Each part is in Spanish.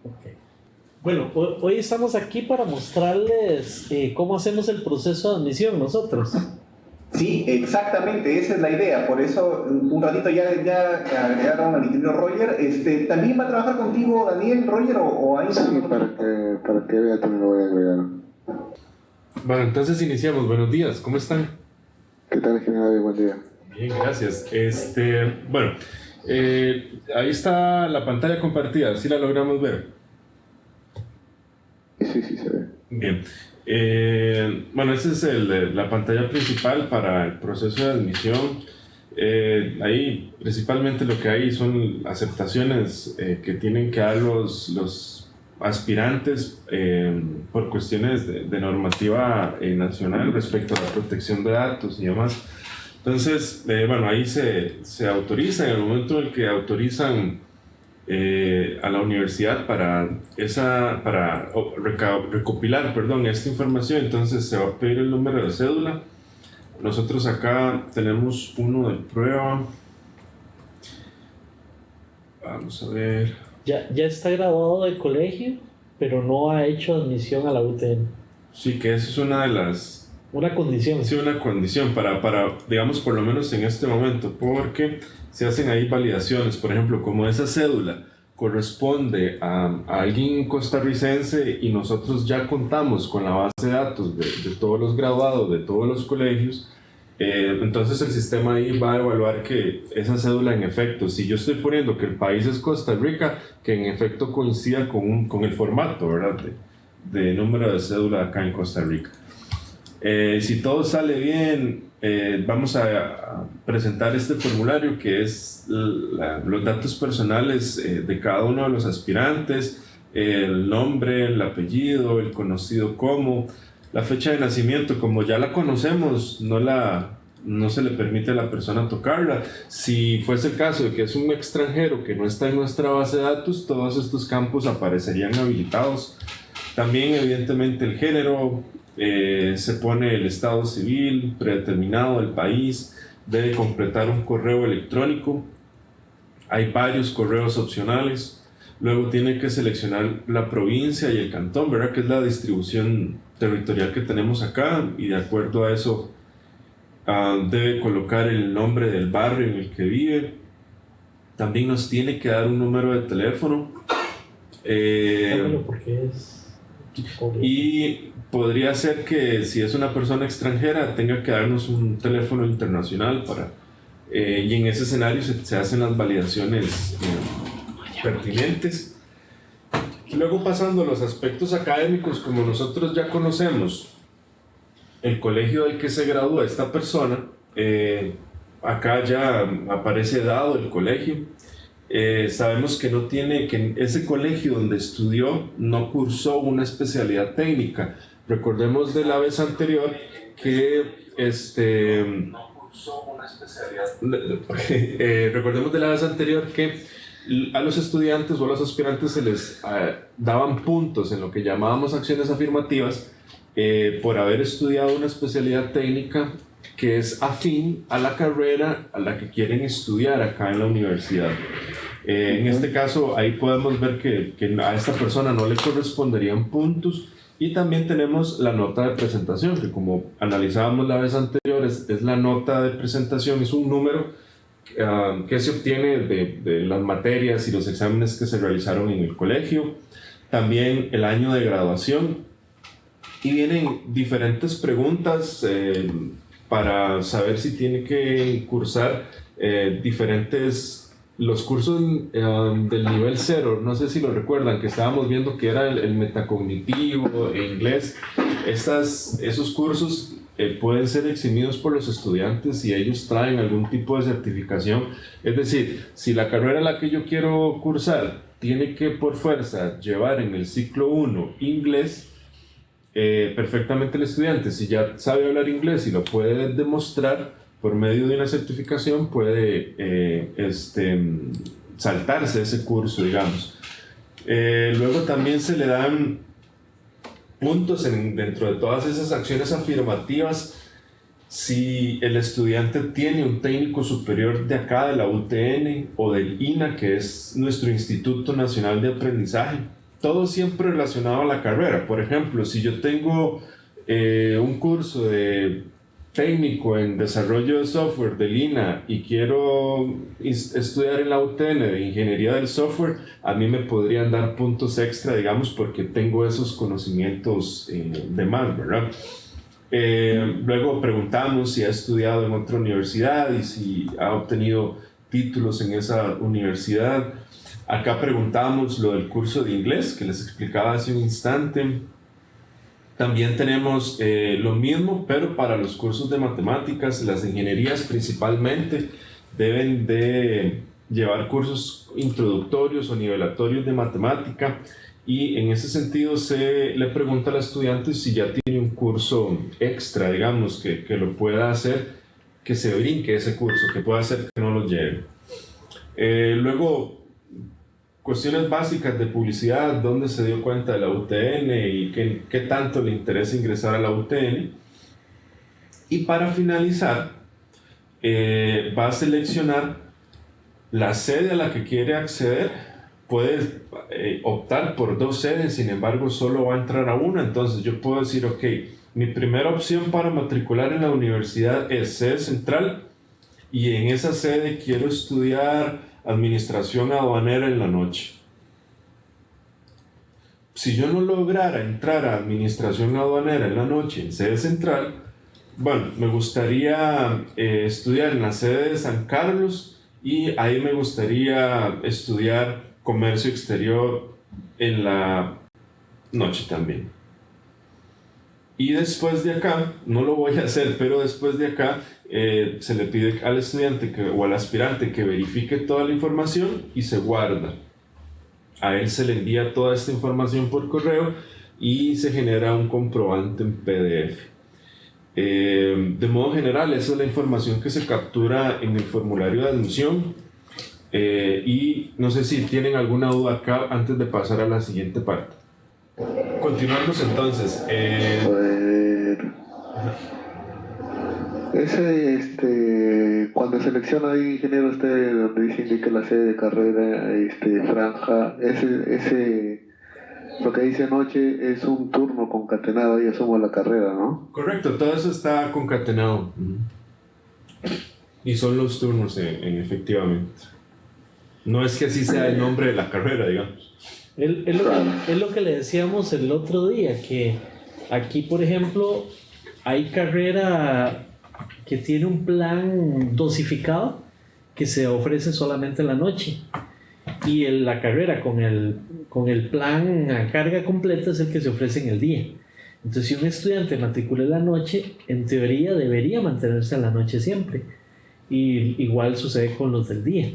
Ok. Bueno, hoy estamos aquí para mostrarles cómo hacemos el proceso de admisión nosotros. Sí, exactamente, esa es la idea. Por eso, un ratito ya agregaron al ingeniero Roger. ¿También va a trabajar contigo Daniel, Roger, o ahí? Sí, para que vea también lo voy a agregar. Bueno, entonces iniciamos. Buenos días, ¿cómo están? ¿Qué tal, ingeniero? Buen día. Bien, gracias. Bueno, ahí está la pantalla compartida, ¿sí la logramos ver? Sí, se ve. Bien. Bueno, esa es la pantalla principal para el proceso de admisión. Ahí principalmente lo que hay son aceptaciones que tienen que dar los aspirantes por cuestiones de normativa nacional respecto a la protección de datos y demás. Entonces, bueno, ahí se autoriza, en el momento en el que autorizan a la universidad para recopilar, esta información, entonces se va a pedir el número de cédula. Nosotros acá tenemos uno de prueba. Vamos a ver. Ya está graduado del colegio, pero no ha hecho admisión a la UTN. Sí, que eso es una de las... Una condición. Sí, una condición para, digamos, por lo menos en este momento, porque se hacen ahí validaciones. Por ejemplo, como esa cédula corresponde a alguien costarricense y nosotros ya contamos con la base de datos de todos los graduados de todos los colegios, entonces el sistema ahí va a evaluar que esa cédula en efecto, si yo estoy poniendo que el país es Costa Rica, que en efecto coincida con el formato, ¿verdad?, de número de cédula acá en Costa Rica. Si todo sale bien, vamos a presentar este formulario que es los datos personales de cada uno de los aspirantes, el nombre, el apellido, el conocido como, la fecha de nacimiento. Como ya la conocemos, no se le permite a la persona tocarla. Si fuese el caso de que es un extranjero que no está en nuestra base de datos, todos estos campos aparecerían habilitados. También, evidentemente, el género. Se pone el estado civil predeterminado del país, debe completar un correo electrónico, hay varios correos opcionales, luego tiene que seleccionar la provincia y el cantón, ¿verdad?, que es la distribución territorial que tenemos acá, y de acuerdo a eso debe colocar el nombre del barrio en el que vive. También nos tiene que dar un número de teléfono. Porque es... Y podría ser que si es una persona extranjera tenga que darnos un teléfono internacional y en ese escenario se hacen las validaciones pertinentes. Luego, pasando a los aspectos académicos, como nosotros ya conocemos el colegio del que se gradúa esta persona, acá ya aparece dado el colegio. Sabemos que ese colegio donde estudió no cursó una especialidad técnica. Recordemos de la vez anterior que a los estudiantes o a los aspirantes se les daban puntos en lo que llamábamos acciones afirmativas por haber estudiado una especialidad técnica que es afín a la carrera a la que quieren estudiar acá en la universidad. En este caso, ahí podemos ver que a esta persona no le corresponderían puntos. Y también tenemos la nota de presentación, que como analizábamos la vez anterior, es la nota de presentación, es un número que se obtiene de las materias y los exámenes que se realizaron en el colegio. También el año de graduación. Y vienen diferentes preguntas para saber si tiene que cursar los cursos del nivel 0, no sé si lo recuerdan, que estábamos viendo que era el metacognitivo e inglés. Esos cursos pueden ser eximidos por los estudiantes si ellos traen algún tipo de certificación. Es decir, si la carrera en la que yo quiero cursar tiene que por fuerza llevar en el ciclo 1 inglés, perfectamente el estudiante, si ya sabe hablar inglés y lo puede demostrar por medio de una certificación, puede saltarse ese curso, digamos. Luego también se le dan puntos dentro de todas esas acciones afirmativas si el estudiante tiene un técnico superior de acá, de la UTN o del INA, que es nuestro Instituto Nacional de Aprendizaje. todo siempre relacionado a la carrera. Por ejemplo, si yo tengo un curso de técnico en desarrollo de software de Lina y quiero estudiar en la UTN de ingeniería del software, a mí me podrían dar puntos extra, digamos, porque tengo esos conocimientos de más, ¿verdad? Luego preguntamos si ha estudiado en otra universidad y si ha obtenido títulos en esa universidad. Acá preguntamos lo del curso de inglés que les explicaba hace un instante. También tenemos lo mismo, pero para los cursos de matemáticas, las ingenierías principalmente deben de llevar cursos introductorios o nivelatorios de matemática, y en ese sentido se le pregunta al estudiante si ya tiene un curso extra, digamos, que lo pueda hacer, que se brinque ese curso, que pueda hacer que no lo lleve. Luego, cuestiones básicas de publicidad, dónde se dio cuenta de la UTN y qué tanto le interesa ingresar a la UTN. Y para finalizar, va a seleccionar la sede a la que quiere acceder. Puede optar por 2 sedes, sin embargo solo va a entrar a una. Entonces yo puedo decir, ok, mi primera opción para matricular en la universidad es sede central, y en esa sede quiero estudiar administración aduanera en la noche. Si yo no lograra entrar a administración aduanera en la noche en sede central, bueno, me gustaría estudiar en la sede de San Carlos, y ahí me gustaría estudiar comercio exterior en la noche también. Y después de acá, no lo voy a hacer, pero después de acá se le pide al estudiante o al aspirante que verifique toda la información y se guarda. A él se le envía toda esta información por correo y se genera un comprobante en PDF. De modo general, esa es la información que se captura en el formulario de admisión. Y no sé si tienen alguna duda acá antes de pasar a la siguiente parte. Continuamos entonces. Cuando selecciona ahí, ingeniero, usted donde dice indica la sede de carrera, franja, lo que dice noche es un turno concatenado y asumo la carrera, ¿no? Correcto, todo eso está concatenado. Y son los turnos, efectivamente. No es que así sea el nombre de la carrera, digamos. Es lo que le decíamos el otro día, que aquí, por ejemplo, hay carrera que tiene un plan dosificado que se ofrece solamente en la noche, y la carrera con el plan a carga completa es el que se ofrece en el día. Entonces, si un estudiante matricula en la noche, en teoría debería mantenerse en la noche siempre, y igual sucede con los del día.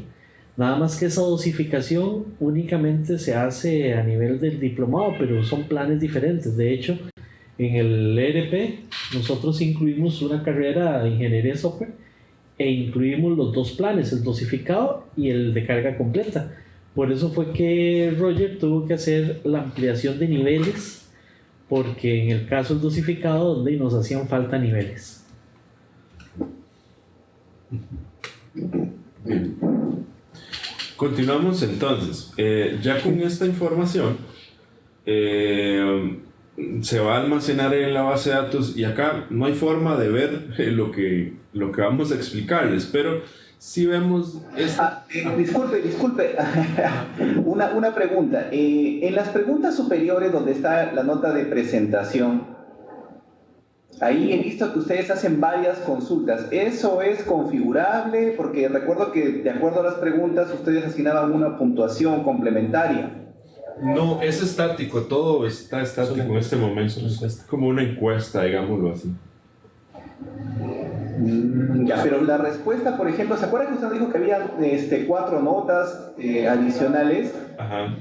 Nada más que esa dosificación únicamente se hace a nivel del diplomado, pero son planes diferentes. De hecho, en el ERP nosotros incluimos una carrera de ingeniería de software e incluimos los 2 planes, el dosificado y el de carga completa. Por eso fue que Roger tuvo que hacer la ampliación de niveles, porque en el caso del dosificado donde nos hacían falta niveles. Bien. Continuamos entonces. Ya con esta información se va a almacenar en la base de datos, y acá no hay forma de ver lo que vamos a explicarles, pero si vemos disculpe. una pregunta. En las preguntas superiores donde está la nota de presentación, ahí he visto que ustedes hacen varias consultas. ¿Eso es configurable? Porque recuerdo que de acuerdo a las preguntas ustedes asignaban una puntuación complementaria. No, es estático, todo está estático en este momento. Es como una encuesta, digámoslo así. Ya, pero la respuesta, por ejemplo, ¿se acuerdan que usted dijo que había 4 notas adicionales? Ajá.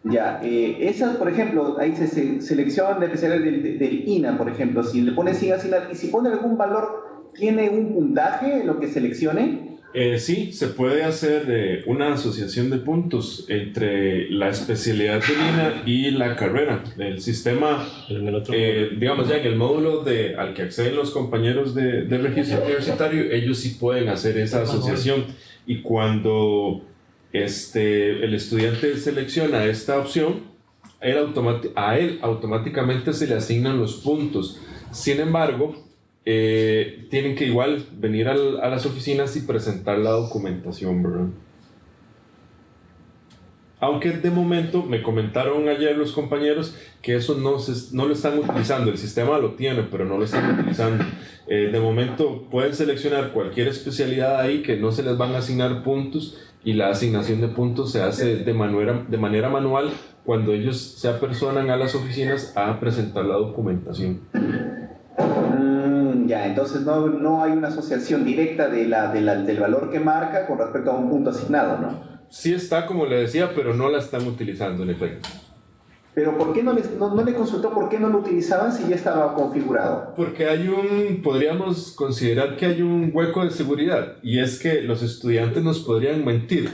Ya, esas, por ejemplo, ahí se seleccionan de especiales del INA, por ejemplo. Si le pone sin asignar y si pone algún valor, ¿tiene un puntaje lo que seleccione? Sí, se puede hacer una asociación de puntos entre la especialidad del INA y la carrera. El sistema, digamos ya en el módulo al que acceden los compañeros de registro universitario, ellos sí pueden hacer esa asociación. Y cuando el estudiante selecciona esta opción, a él automáticamente se le asignan los puntos. Sin embargo, tienen que igual venir a las oficinas y presentar la documentación, ¿verdad? Aunque de momento me comentaron ayer los compañeros que eso no lo están utilizando. El sistema lo tiene, pero no lo están utilizando. De momento pueden seleccionar cualquier especialidad ahí que no se les van a asignar puntos, y la asignación de puntos se hace de manera manual cuando ellos se apersonan a las oficinas a presentar la documentación. Ya, entonces no hay una asociación directa del valor que marca con respecto a un punto asignado, ¿no? Sí está, como le decía, pero no la están utilizando en efecto. Pero ¿por qué no le consultó por qué no lo utilizaban si ya estaba configurado? Porque podríamos considerar que hay un hueco de seguridad, y es que los estudiantes nos podrían mentir,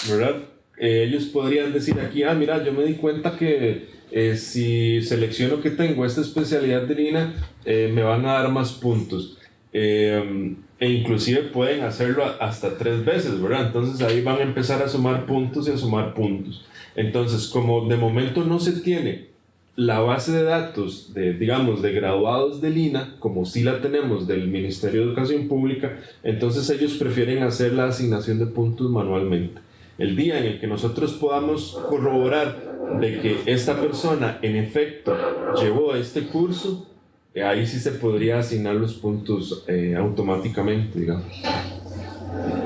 ¿verdad? Ellos podrían decir aquí, mira, yo me di cuenta que si selecciono que tengo esta especialidad de Lina, me van a dar más puntos. E inclusive pueden hacerlo hasta 3 veces, ¿verdad? Entonces ahí van a empezar a sumar puntos y a sumar puntos. Entonces, como de momento no se tiene la base de datos de graduados de Lina, como sí la tenemos del Ministerio de Educación Pública, entonces ellos prefieren hacer la asignación de puntos manualmente. El día en el que nosotros podamos corroborar de que esta persona en efecto llevó este curso, ahí sí se podría asignar los puntos automáticamente, digamos.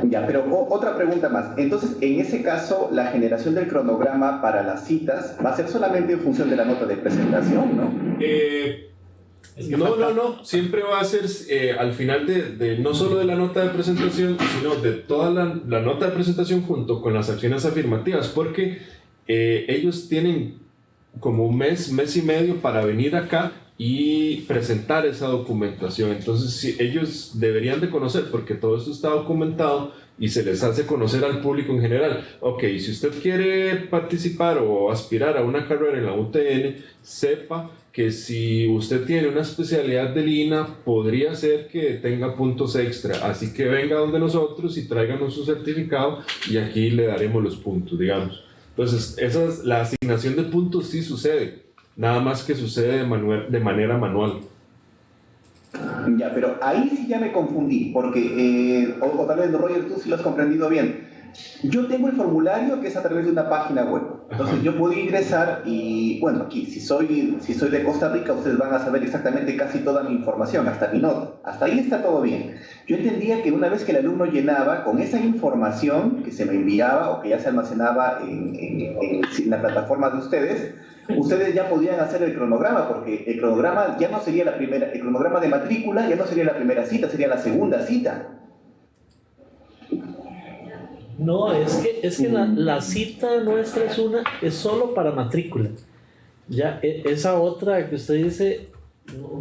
Ya, pero otra pregunta más. Entonces, en ese caso, la generación del cronograma para las citas va a ser solamente en función de la nota de presentación, ¿no? No. Siempre va a ser al final no solo de la nota de presentación, sino de toda la nota de presentación junto con las acciones afirmativas, porque ellos tienen como un mes y medio para venir acá y presentar esa documentación. Entonces sí, ellos deberían de conocer, porque todo esto está documentado y se les hace conocer al público en general. Ok, si usted quiere participar o aspirar a una carrera en la UTN, sepa que si usted tiene una especialidad de Lina, podría ser que tenga puntos extra, así que venga donde nosotros y tráiganos su certificado y aquí le daremos los puntos, digamos. Entonces la asignación de puntos sí sucede, nada más que sucede de manera manual. Ya, pero ahí sí ya me confundí, porque, o tal vez, Roger, tú sí lo has comprendido bien. Yo tengo el formulario que es a través de una página web. Entonces yo puedo ingresar y, bueno, aquí, si soy de Costa Rica, ustedes van a saber exactamente casi toda mi información, hasta mi nota. Hasta ahí está todo bien. Yo entendía que una vez que el alumno llenaba, con esa información que se me enviaba o que ya se almacenaba en la plataforma de ustedes ya podían hacer el cronograma, porque el cronograma ya no sería el cronograma de matrícula ya no sería la primera cita, sería la segunda cita. No, es que la cita nuestra es solo para matrícula. Ya, esa otra que usted dice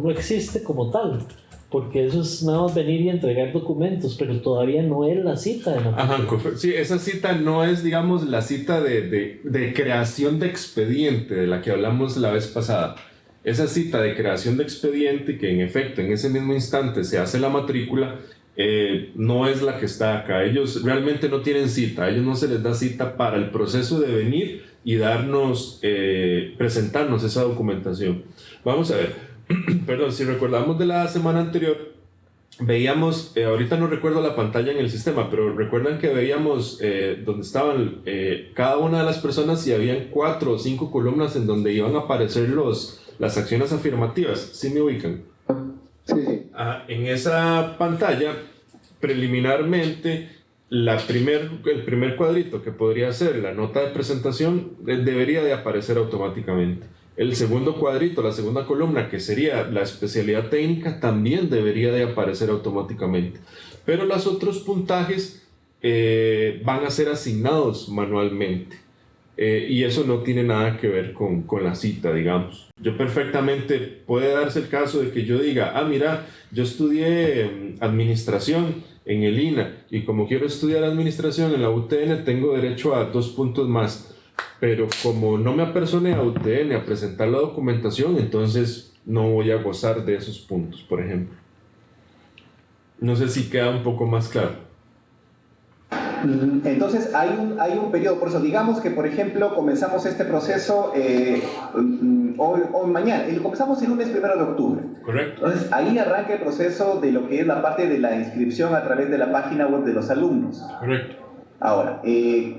no existe como tal, porque eso es nada más venir y entregar documentos, pero todavía no es la cita de matrícula. Sí, esa cita no es, digamos, la cita de creación de expediente de la que hablamos la vez pasada. Esa cita de creación de expediente, que en efecto en ese mismo instante se hace la matrícula, no es la que está acá. Ellos realmente no tienen cita, a ellos no se les da cita para el proceso de venir y presentarnos esa documentación. Vamos a ver. Perdón, si recordamos de la semana anterior, veíamos, ahorita no recuerdo la pantalla en el sistema, pero recuerdan que veíamos donde estaban cada una de las personas y habían 4 o 5 columnas en donde iban a aparecer las acciones afirmativas. ¿Sí me ubican? Sí. En esa pantalla, preliminarmente, el primer cuadrito que podría ser la nota de presentación debería de aparecer automáticamente. El segundo cuadrito, la segunda columna, que sería la especialidad técnica, también debería de aparecer automáticamente. Pero los otros puntajes van a ser asignados manualmente. Y eso no tiene nada que ver con la cita, digamos. Yo perfectamente, puede darse el caso de que yo diga, mira, yo estudié administración en el INA y como quiero estudiar administración en la UTN tengo derecho a 2 puntos más. Pero como no me apersoné a UTN a presentar la documentación, entonces no voy a gozar de esos puntos, por ejemplo. No sé si queda un poco más claro. Entonces hay un periodo, por eso digamos que por ejemplo comenzamos este proceso hoy mañana, y lo comenzamos el lunes 1 de octubre. Correcto. Entonces ahí arranca el proceso de lo que es la parte de la inscripción a través de la página web de los alumnos. Correcto. Ahora,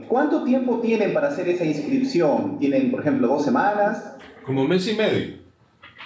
¿cuánto tiempo tienen para hacer esa inscripción? ¿Tienen, por ejemplo, 2 semanas? Como mes y medio.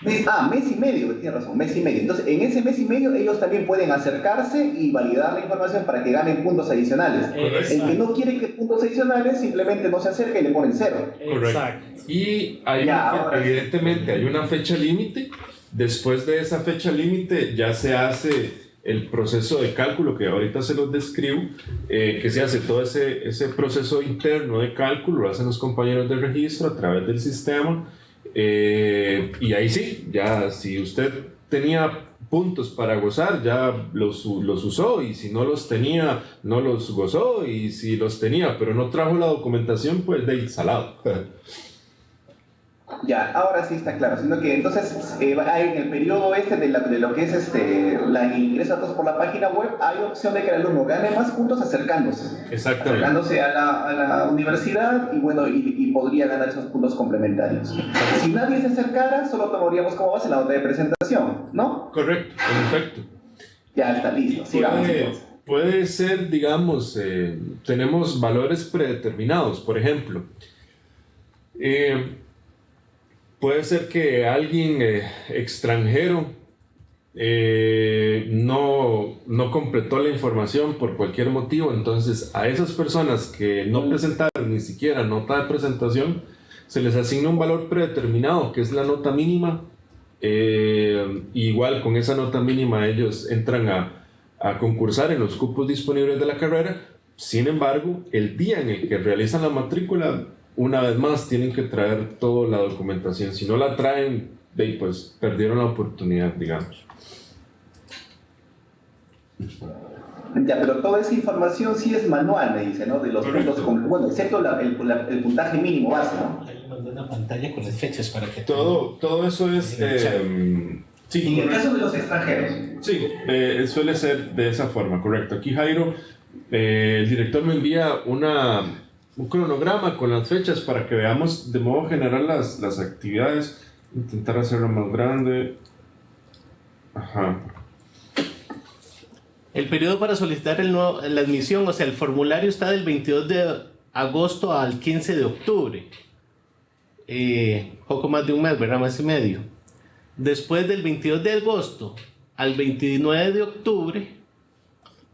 Mes y medio, tiene razón, mes y medio. Entonces, en ese mes y medio ellos también pueden acercarse y validar la información para que ganen puntos adicionales. El que no quiere que puntos adicionales simplemente no se acerca y le ponen 0. Correcto. Y hay evidentemente hay una fecha límite. Después de esa fecha límite ya se hace el proceso de cálculo que ahorita se los describo, que se hace todo ese proceso interno de cálculo, lo hacen los compañeros de registro a través del sistema. Y ahí sí, ya si usted tenía puntos para gozar, ya los usó, y si no los tenía, no los gozó, y si los tenía pero no trajo la documentación, pues de salado. Ya, ahora sí está claro, sino que entonces hay en el periodo de lo que es el ingreso a datos por la página web, hay opción de que el alumno gane más puntos acercándose. Exactamente. Acercándose a la universidad, y bueno, y podría ganar esos puntos complementarios. Si nadie se acercara, solo tomaríamos como base la nota de presentación, ¿no? Correcto, en efecto. Ya está listo, sigamos entonces. Puede ser, digamos, tenemos valores predeterminados, por ejemplo. Puede ser que alguien extranjero no completó la información por cualquier motivo, entonces a esas personas que no presentaron ni siquiera nota de presentación, se les asigna un valor predeterminado, que es la nota mínima. Igual con esa nota mínima ellos entran a concursar en los cupos disponibles de la carrera. Sin embargo, el día en el que realizan la matrícula, una vez más tienen que traer toda la documentación. Si no la traen, pues perdieron la oportunidad, digamos. Ya, pero toda esa información sí es manual, me dice, ¿no? De los puntos, bueno, excepto el puntaje mínimo base, ¿no? Ahí le mandé una pantalla con las fechas para que... Todo eso es... sí, en el caso de los extranjeros. Sí, suele ser de esa forma, correcto. Aquí Jairo, el director me envía un cronograma con las fechas para que veamos de modo general las actividades. Intentar hacerlo más grande. Ajá. El periodo para solicitar la admisión, o sea, el formulario está del 22 de agosto al 15 de octubre. Poco más de un mes, ¿verdad? Mes y medio. Después del 22 de agosto al 29 de octubre,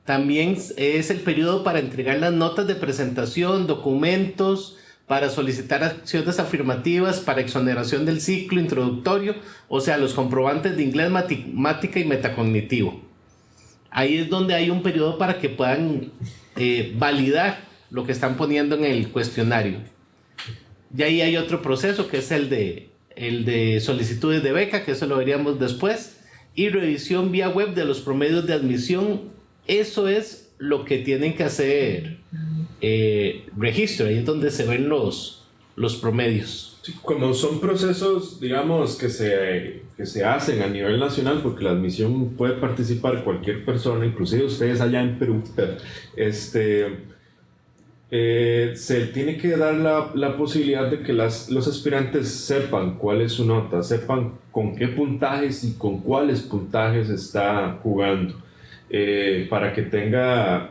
también es el periodo para entregar las notas de presentación, documentos, para solicitar acciones afirmativas, para exoneración del ciclo introductorio, o sea, los comprobantes de inglés, matemática y metacognitivo. Ahí es donde hay un periodo para que puedan validar lo que están poniendo en el cuestionario. Y ahí hay otro proceso que es el de solicitudes de beca, que eso lo veríamos después, y revisión vía web de los promedios de admisión. Eso es lo que tienen que hacer registro, ahí es donde se ven los promedios. Sí, como son procesos, digamos, que se hacen a nivel nacional, porque la admisión puede participar cualquier persona, inclusive ustedes allá en Perú, se tiene que dar la posibilidad de que los aspirantes sepan cuál es su nota, sepan con qué puntajes y con cuáles puntajes está jugando, para que tenga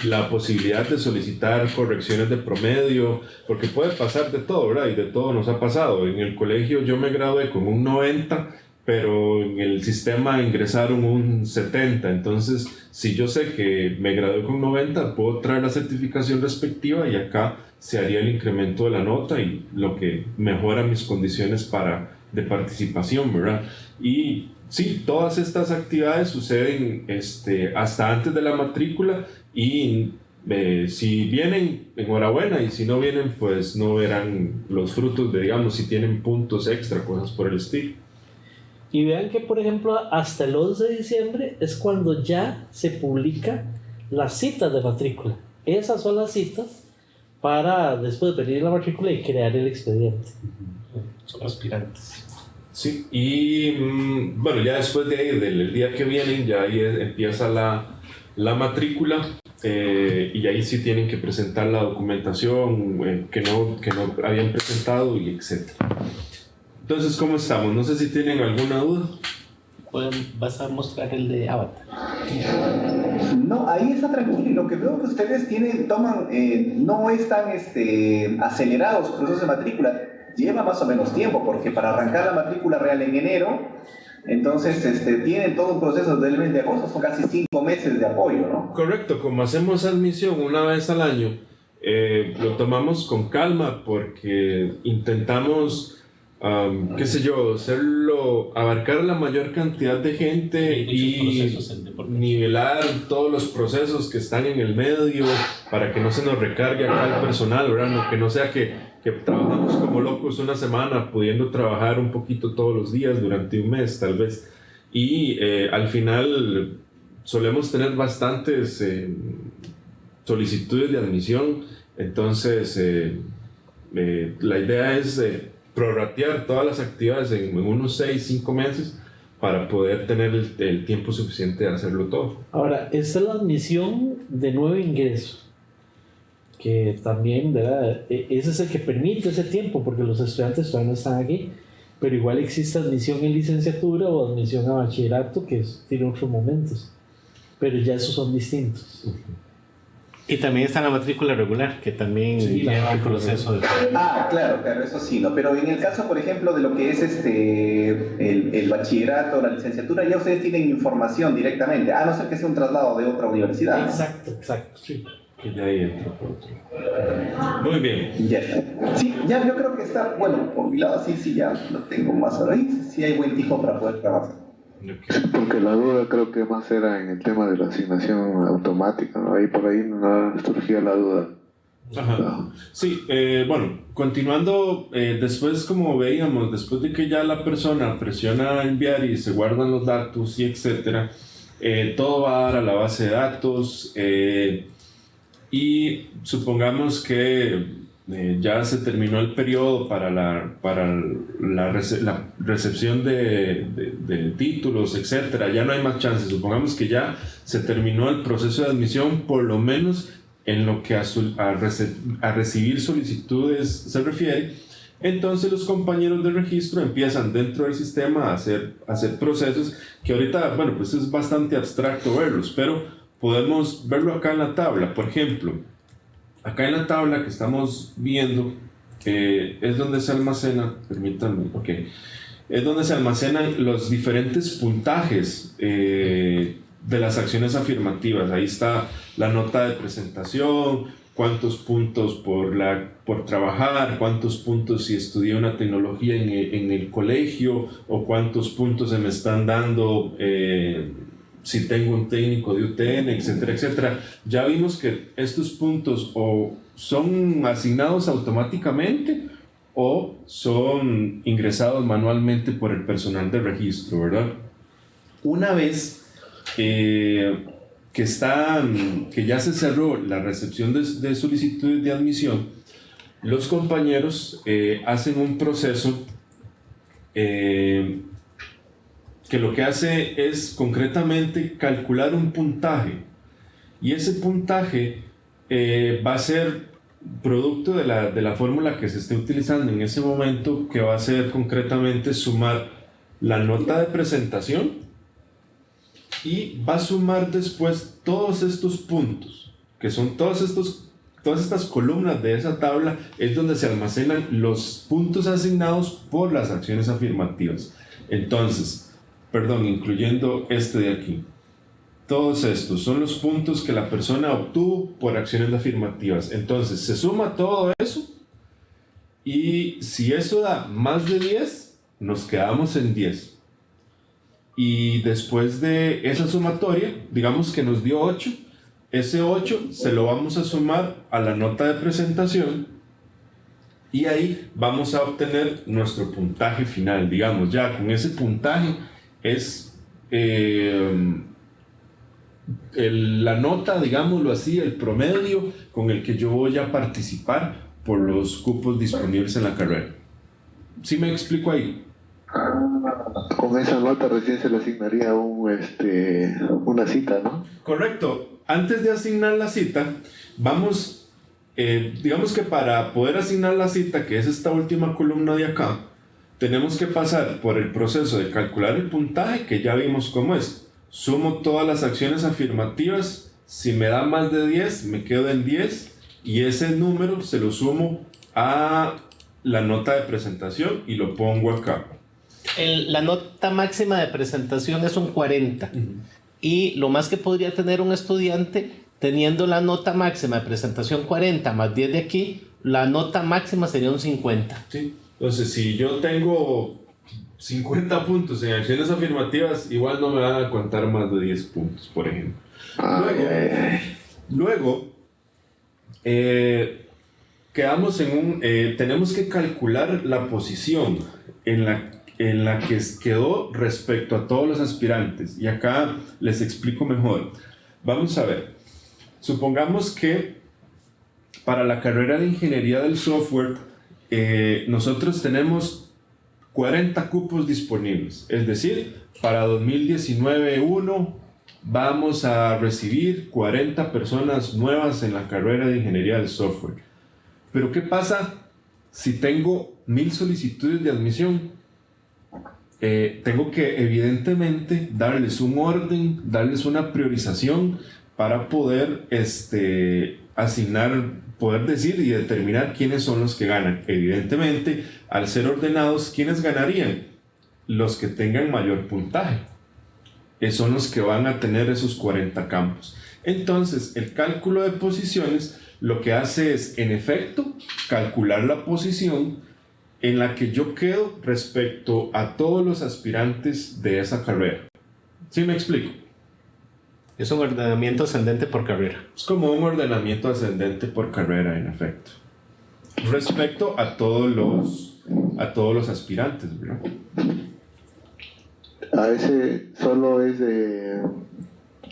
la posibilidad de solicitar correcciones de promedio, porque puede pasar de todo, ¿verdad? Y de todo nos ha pasado. En el colegio yo me gradué con un 90, pero en el sistema ingresaron un 70. Entonces, si yo sé que me gradué con 90, puedo traer la certificación respectiva y acá se haría el incremento de la nota y lo que mejora mis condiciones de participación, ¿verdad? Y sí, todas estas actividades suceden hasta antes de la matrícula, y si vienen, enhorabuena, y si no vienen, pues no verán los frutos de, digamos, si tienen puntos extra, cosas por el estilo. Y vean que, por ejemplo, hasta el 11 de diciembre es cuando ya se publica las citas de matrícula. Esas son las citas para después venir la matrícula y crear el expediente. Son aspirantes. Sí, y bueno, ya después de ahí, del día que vienen, ya ahí empieza la matrícula. y ahí sí tienen que presentar la documentación que no habían presentado y etc. Entonces, ¿cómo estamos? No sé si tienen alguna duda. Vas a mostrar el de Avatar. No, ahí está tranquilo. Y lo que veo que ustedes toman, no están acelerados procesos de matrícula. Lleva más o menos tiempo, porque para arrancar la matrícula real en enero, entonces tienen todo un proceso del mes de agosto, son casi 5 meses de apoyo, ¿no? Correcto, como hacemos admisión una vez al año, lo tomamos con calma porque intentamos, qué sé yo, abarcar la mayor cantidad de gente y nivelar todos los procesos que están en el medio para que no se nos recargue acá el personal, ¿verdad? No, que no sea que trabajamos como locos una semana pudiendo trabajar un poquito todos los días durante un mes tal vez, y al final solemos tener bastantes solicitudes de admisión. Entonces la idea es prorratear todas las actividades en unos 6-5 meses para poder tener el tiempo suficiente de hacerlo todo. Ahora, esta es la admisión de nuevo ingreso, que también, ¿verdad? Ese es el que permite ese tiempo, porque los estudiantes todavía no están aquí, pero igual existe admisión en licenciatura o admisión a bachillerato, que tiene otros momentos, pero ya esos son distintos. Y también está la matrícula regular, que también lleva el proceso de... Claro, eso sí, ¿no? Pero en el caso, por ejemplo, de lo que es el bachillerato, la licenciatura, ya ustedes tienen información directamente, a no ser que sea un traslado de otra universidad. Exacto, sí. Que ya ahí entra por otro. Muy bien. Ya está. Sí, ya yo creo que está, bueno, por mi lado sí, ya lo tengo más ahora ahí, sí hay buen tiempo para poder trabajar. Okay. Porque la duda creo que más era en el tema de la asignación automática, ¿no? Ahí por ahí no surgía la duda. Ajá. Sí, bueno, continuando, después como veíamos, después de que ya la persona presiona enviar y se guardan los datos y etcétera, todo va a dar a la base de datos, y supongamos que ya se terminó el periodo para la recepción de títulos, etcétera. Ya no hay más chances. Supongamos que ya se terminó el proceso de admisión, por lo menos en lo que a recibir solicitudes se refiere. Entonces los compañeros de registro empiezan dentro del sistema a hacer procesos que ahorita, bueno, pues es bastante abstracto verlos, pero podemos verlo acá en la tabla. Por ejemplo, acá en la tabla que estamos viendo, es donde se almacena, permítanme, es donde se almacenan los diferentes puntajes de las acciones afirmativas. Ahí está la nota de presentación, cuántos puntos por trabajar, cuántos puntos si estudié una tecnología en el colegio, o cuántos puntos se me están dando si tengo un técnico de UTN, etcétera, etcétera. Ya vimos que estos puntos o son asignados automáticamente o son ingresados manualmente por el personal de registro, ¿verdad? Una vez que ya se cerró la recepción de solicitudes de admisión, los compañeros hacen un proceso que lo que hace es concretamente calcular un puntaje, y ese puntaje va a ser producto de la fórmula que se esté utilizando en ese momento, que va a ser concretamente sumar la nota de presentación y va a sumar después todos estos puntos, que son todas estas columnas de esa tabla, es donde se almacenan los puntos asignados por las acciones afirmativas. Entonces, incluyendo este de aquí. Todos estos son los puntos que la persona obtuvo por acciones afirmativas. Entonces, se suma todo eso, y si eso da más de 10, nos quedamos en 10. Y después de esa sumatoria, digamos que nos dio 8, ese 8 se lo vamos a sumar a la nota de presentación, y ahí vamos a obtener nuestro puntaje final. Digamos, ya con ese puntaje es la nota, digámoslo así, el promedio con el que yo voy a participar por los cupos disponibles en la carrera. ¿Sí me explico ahí? Con esa nota recién se le asignaría una cita, ¿no? Correcto. antes de asignar la cita, vamos, digamos que para poder asignar la cita, que es esta última columna de acá, tenemos que pasar por el proceso de calcular el puntaje, que ya vimos cómo es. Sumo todas las acciones afirmativas, si me da más de 10, me quedo en 10, y ese número se lo sumo a la nota de presentación y lo pongo acá. La nota máxima de presentación es un 40. Y lo más que podría tener un estudiante, teniendo la nota máxima de presentación 40 más 10 de aquí, la nota máxima sería un 50. Sí. Entonces, si yo tengo 50 puntos en acciones afirmativas, igual no me van a contar más de 10 puntos, por ejemplo. Luego, quedamos en tenemos que calcular la posición en la que quedó respecto a todos los aspirantes. Y acá les explico mejor. Vamos a ver. Supongamos que para la carrera de Ingeniería del Software, nosotros tenemos 40 cupos disponibles. Es decir, para 2019-1 vamos a recibir 40 personas nuevas en la carrera de Ingeniería del Software. Pero ¿qué pasa si tengo 1000 solicitudes de admisión? Tengo que evidentemente darles un orden, darles una priorización para poder asignar, poder decir y determinar quiénes son los que ganan. Evidentemente, al ser ordenados, ¿quiénes ganarían? Los que tengan mayor puntaje. Son los que van a tener esos 40 campos. Entonces, el cálculo de posiciones lo que hace es, en efecto, calcular la posición en la que yo quedo respecto a todos los aspirantes de esa carrera. ¿Sí me explico? Es un ordenamiento ascendente por carrera. Es como un ordenamiento ascendente por carrera, en efecto. Respecto a todos los aspirantes, ¿verdad? A ese solo es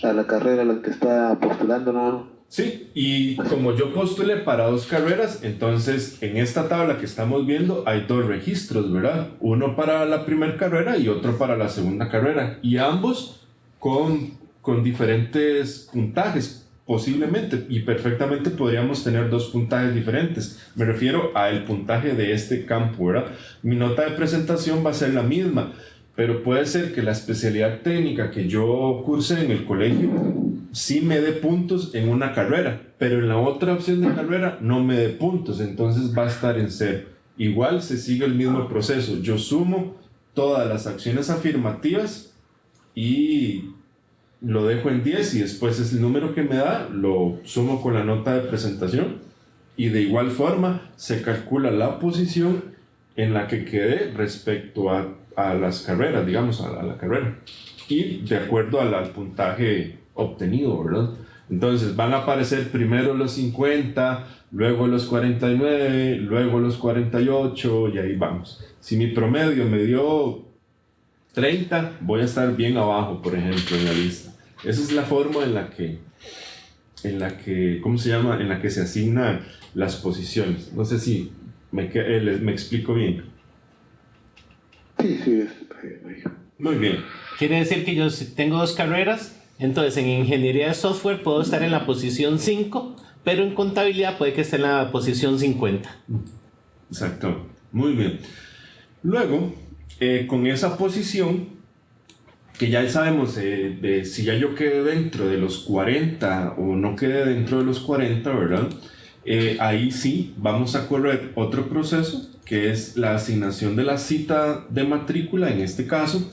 a la carrera a la que está postulando, ¿no? Sí, y como yo postulé para 2 carreras, entonces en esta tabla que estamos viendo hay 2 registros, ¿verdad? Uno para la primera carrera y otro para la segunda carrera. Y ambos con diferentes puntajes, posiblemente. Y perfectamente podríamos tener 2 puntajes diferentes. Me refiero al puntaje de este campo, ¿verdad? Mi nota de presentación va a ser la misma. Pero puede ser que la especialidad técnica que yo cursé en el colegio sí me dé puntos en una carrera, pero en la otra opción de carrera no me dé puntos, entonces va a estar en 0. Igual se sigue el mismo proceso. Yo sumo todas las acciones afirmativas y lo dejo en 10 y después es el número que me da, lo sumo con la nota de presentación y de igual forma se calcula la posición en la que quedé respecto a las carreras, digamos, a la carrera, y de acuerdo al puntaje obtenido, ¿verdad? Entonces van a aparecer primero los 50, luego los 49, luego los 48 y ahí vamos. Si mi promedio me dio 30, voy a estar bien abajo, por ejemplo, en la lista. Esa es la forma en la que ¿cómo se llama? En la que se asignan las posiciones. No sé si me explico bien. Sí. Muy bien. Quiere decir que yo si tengo 2 carreras, entonces en ingeniería de software puedo estar en la posición 5, pero en contabilidad puede que esté en la posición 50. Exacto. Muy bien. Luego, con esa posición, que ya sabemos de si ya yo quedé dentro de los 40 o no quedé dentro de los 40, ¿verdad? Ahí sí vamos a correr otro proceso, que es la asignación de la cita de matrícula en este caso.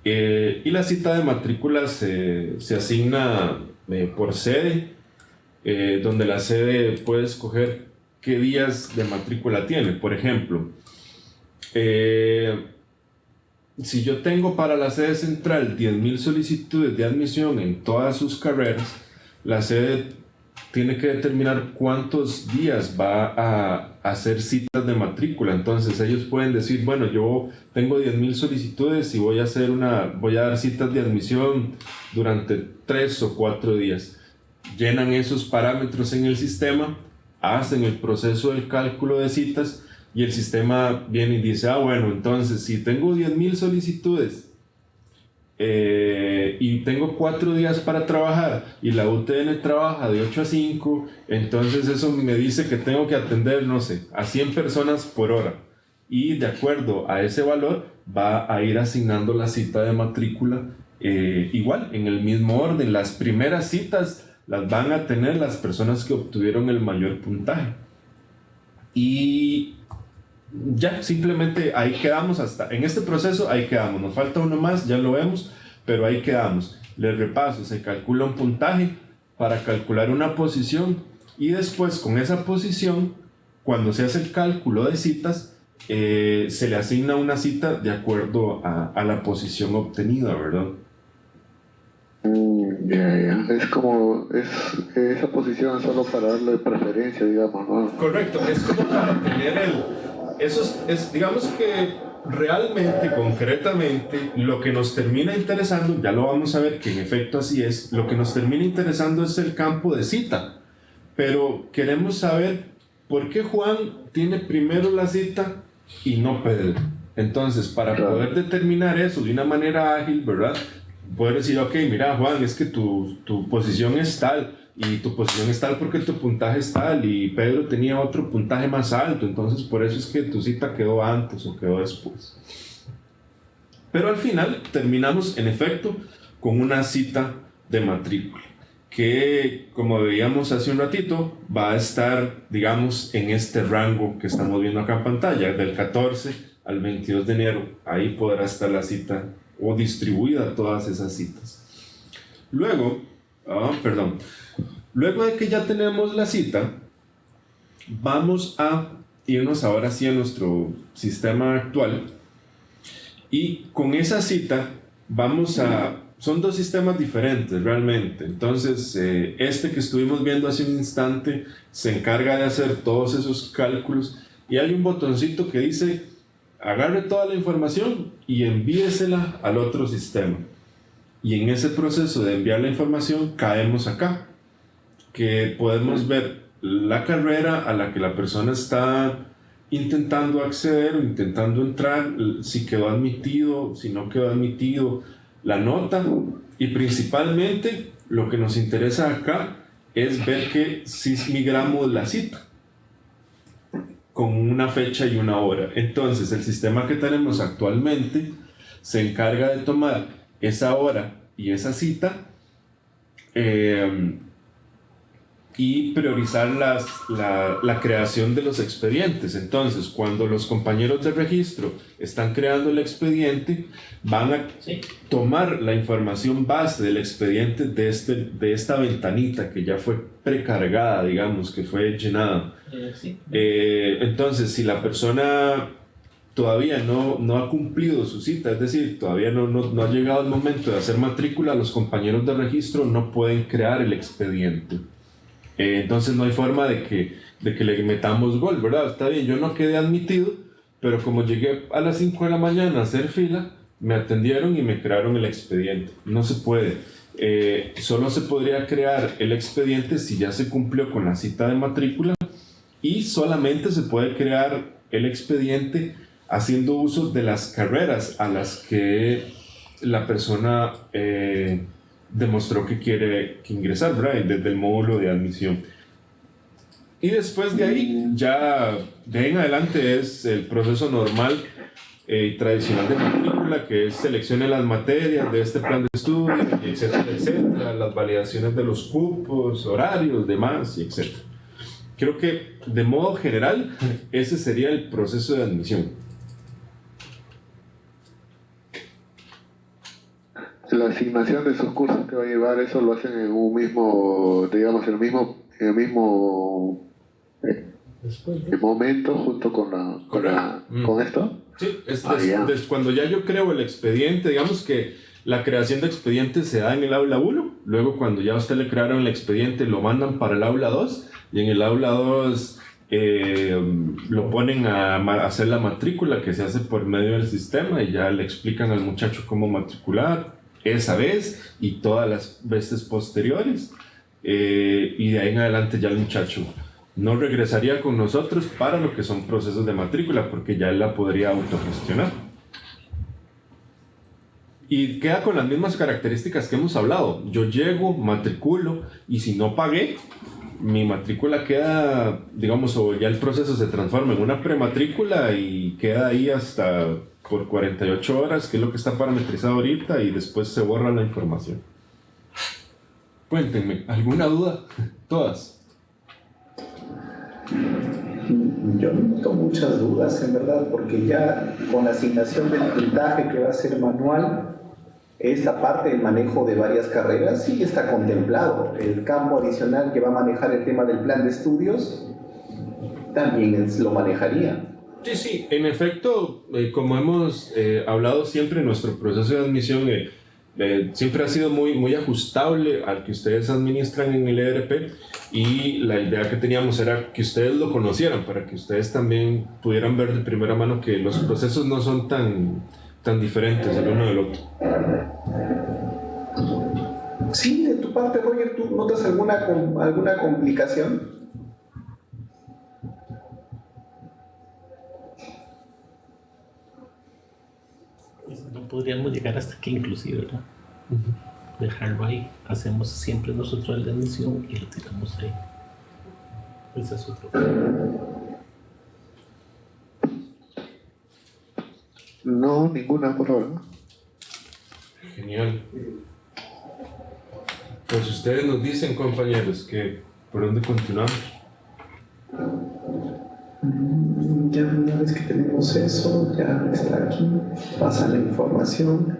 Y la cita de matrícula se asigna por sede, donde la sede puede escoger qué días de matrícula tiene. Por ejemplo, si yo tengo para la sede central 10.000 solicitudes de admisión en todas sus carreras, la sede tiene que determinar cuántos días va a hacer citas de matrícula. Entonces ellos pueden decir, bueno, yo tengo 10.000 solicitudes y voy a dar citas de admisión durante 3 o 4 días. Llenan esos parámetros en el sistema, hacen el proceso del cálculo de citas y el sistema viene y dice, bueno, entonces si tengo 10.000 solicitudes y tengo 4 días para trabajar y la UTN trabaja de 8 a 5, entonces eso me dice que tengo que atender, no sé, a 100 personas por hora. Y de acuerdo a ese valor va a ir asignando la cita de matrícula igual, en el mismo orden. Las primeras citas las van a tener las personas que obtuvieron el mayor puntaje. Y ya, simplemente ahí quedamos en este proceso, ahí quedamos. Nos falta uno más, ya lo vemos, pero ahí quedamos. Les repaso, se calcula un puntaje para calcular una posición y después con esa posición, cuando se hace el cálculo de citas, se le asigna una cita de acuerdo a la posición obtenida, ¿verdad? Ya. Es como, esa posición es solo para darle preferencia, digamos, ¿no? Correcto, es como para tener digamos que realmente, concretamente, lo que nos termina interesando, ya lo vamos a ver que en efecto así es, lo que nos termina interesando es el campo de cita, pero queremos saber por qué Juan tiene primero la cita y no Pedro. Entonces, para poder determinar eso de una manera ágil, ¿verdad? Poder decir, ok, mira Juan, es que tu posición es tal, y tu posición es tal porque tu puntaje es tal, y Pedro tenía otro puntaje más alto, entonces por eso es que tu cita quedó antes o quedó después. Pero al final terminamos en efecto con una cita de matrícula, que como veíamos hace un ratito, va a estar, digamos, en este rango que estamos viendo acá en pantalla, del 14 al 22 de enero, ahí podrá estar la cita o distribuida todas esas citas. Luego de que ya tenemos la cita, vamos a irnos ahora sí a nuestro sistema actual y con esa cita son dos sistemas diferentes realmente. Entonces este que estuvimos viendo hace un instante se encarga de hacer todos esos cálculos y hay un botoncito que dice agarre toda la información y envíesela al otro sistema. Y en ese proceso de enviar la información caemos acá, que podemos ver la carrera a la que la persona está intentando acceder o intentando entrar, si quedó admitido, si no quedó admitido, la nota, y principalmente lo que nos interesa acá es ver que si migramos la cita con una fecha y una hora. Entonces el sistema que tenemos actualmente se encarga de tomar esa hora y esa cita y priorizar la creación de los expedientes. Entonces, cuando los compañeros de registro están creando el expediente, van a tomar la información base del expediente de esta ventanita que ya fue precargada, digamos, que fue llenada. Entonces, si la persona todavía no ha cumplido su cita, es decir, todavía no ha llegado el momento de hacer matrícula, los compañeros de registro no pueden crear el expediente. Entonces no hay forma de que le metamos gol, ¿verdad? Está bien, yo no quedé admitido, pero como llegué a las 5 de la mañana a hacer fila, me atendieron y me crearon el expediente. No se puede. Solo se podría crear el expediente si ya se cumplió con la cita de matrícula, y solamente se puede crear el expediente haciendo uso de las carreras a las que la persona demostró que quiere ingresar, ¿verdad? Desde el módulo de admisión. Y después de ahí, ya de ahí en adelante es el proceso normal y tradicional de matrícula, que es seleccione las materias de este plan de estudio, etcétera, etcétera, las validaciones de los cupos, horarios, demás, y etcétera. Creo que de modo general ese sería el proceso de admisión. La asignación de esos cursos que va a llevar, eso lo hacen en un mismo, digamos, en el mismo momento junto con esto. Sí, cuando ya yo creo el expediente, digamos que la creación de expediente se da en el aula 1, luego cuando ya a usted le crearon el expediente lo mandan para el aula 2, y en el aula 2 lo ponen a hacer la matrícula que se hace por medio del sistema, y ya le explican al muchacho cómo matricular esa vez y todas las veces posteriores, y de ahí en adelante ya el muchacho no regresaría con nosotros para lo que son procesos de matrícula, porque ya él la podría autogestionar. Y queda con las mismas características que hemos hablado. Yo llego, matriculo, y si no pagué, mi matrícula queda, digamos, o ya el proceso se transforma en una prematrícula y queda ahí hasta por 48 horas, que es lo que está parametrizado ahorita, y después se borra la información. Cuéntenme, ¿alguna duda? Todas. Yo no noto muchas dudas, en verdad, porque ya con la asignación del puntaje que va a ser manual, esta parte del manejo de varias carreras sí está contemplado. El campo adicional que va a manejar el tema del plan de estudios también lo manejaría. Sí, sí, en efecto, como hemos hablado siempre, nuestro proceso de admisión siempre ha sido muy ajustable al que ustedes administran en el ERP, y la idea que teníamos era que ustedes lo conocieran para que ustedes también pudieran ver de primera mano que los procesos no son tan diferentes el uno del otro. Sí, de tu parte, Roger, ¿tú notas alguna complicación? No podríamos llegar hasta aquí inclusive, ¿verdad? Dejarlo ahí. Hacemos siempre nosotros la admisión y lo tiramos ahí. Ese es otro. No, ninguna por ahora. Genial. Pues ustedes nos dicen, compañeros, que por dónde continuamos. Ya una vez que tenemos eso, ya está aquí, pasa la información.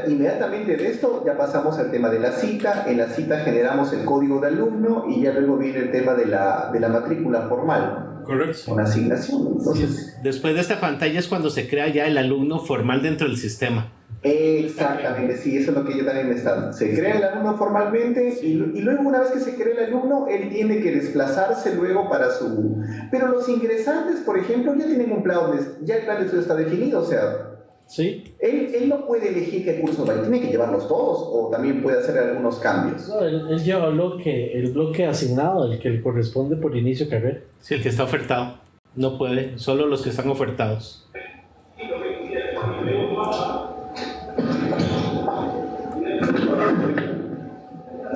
Inmediatamente de esto ya pasamos al tema de la cita. En la cita generamos el código de alumno y ya luego viene el tema de la matrícula formal. Correcto. Con asignación. Entonces, Sí. Después de esta pantalla es cuando se crea ya el alumno formal dentro del sistema. exactamente, sí, eso es lo que yo también me está. Se crea el alumno formalmente y luego una vez que se crea el alumno, él tiene que desplazarse luego para su... Pero los ingresantes, por ejemplo, ya tienen un plan, ya el plan de estudio está definido, o sea... Sí. Él no puede elegir qué cursos va, tiene que llevarlos todos o también puede hacer algunos cambios. No, él lleva el bloque asignado, el que le corresponde por inicio de carrera. Sí, el que está ofertado. No puede, solo los que están ofertados.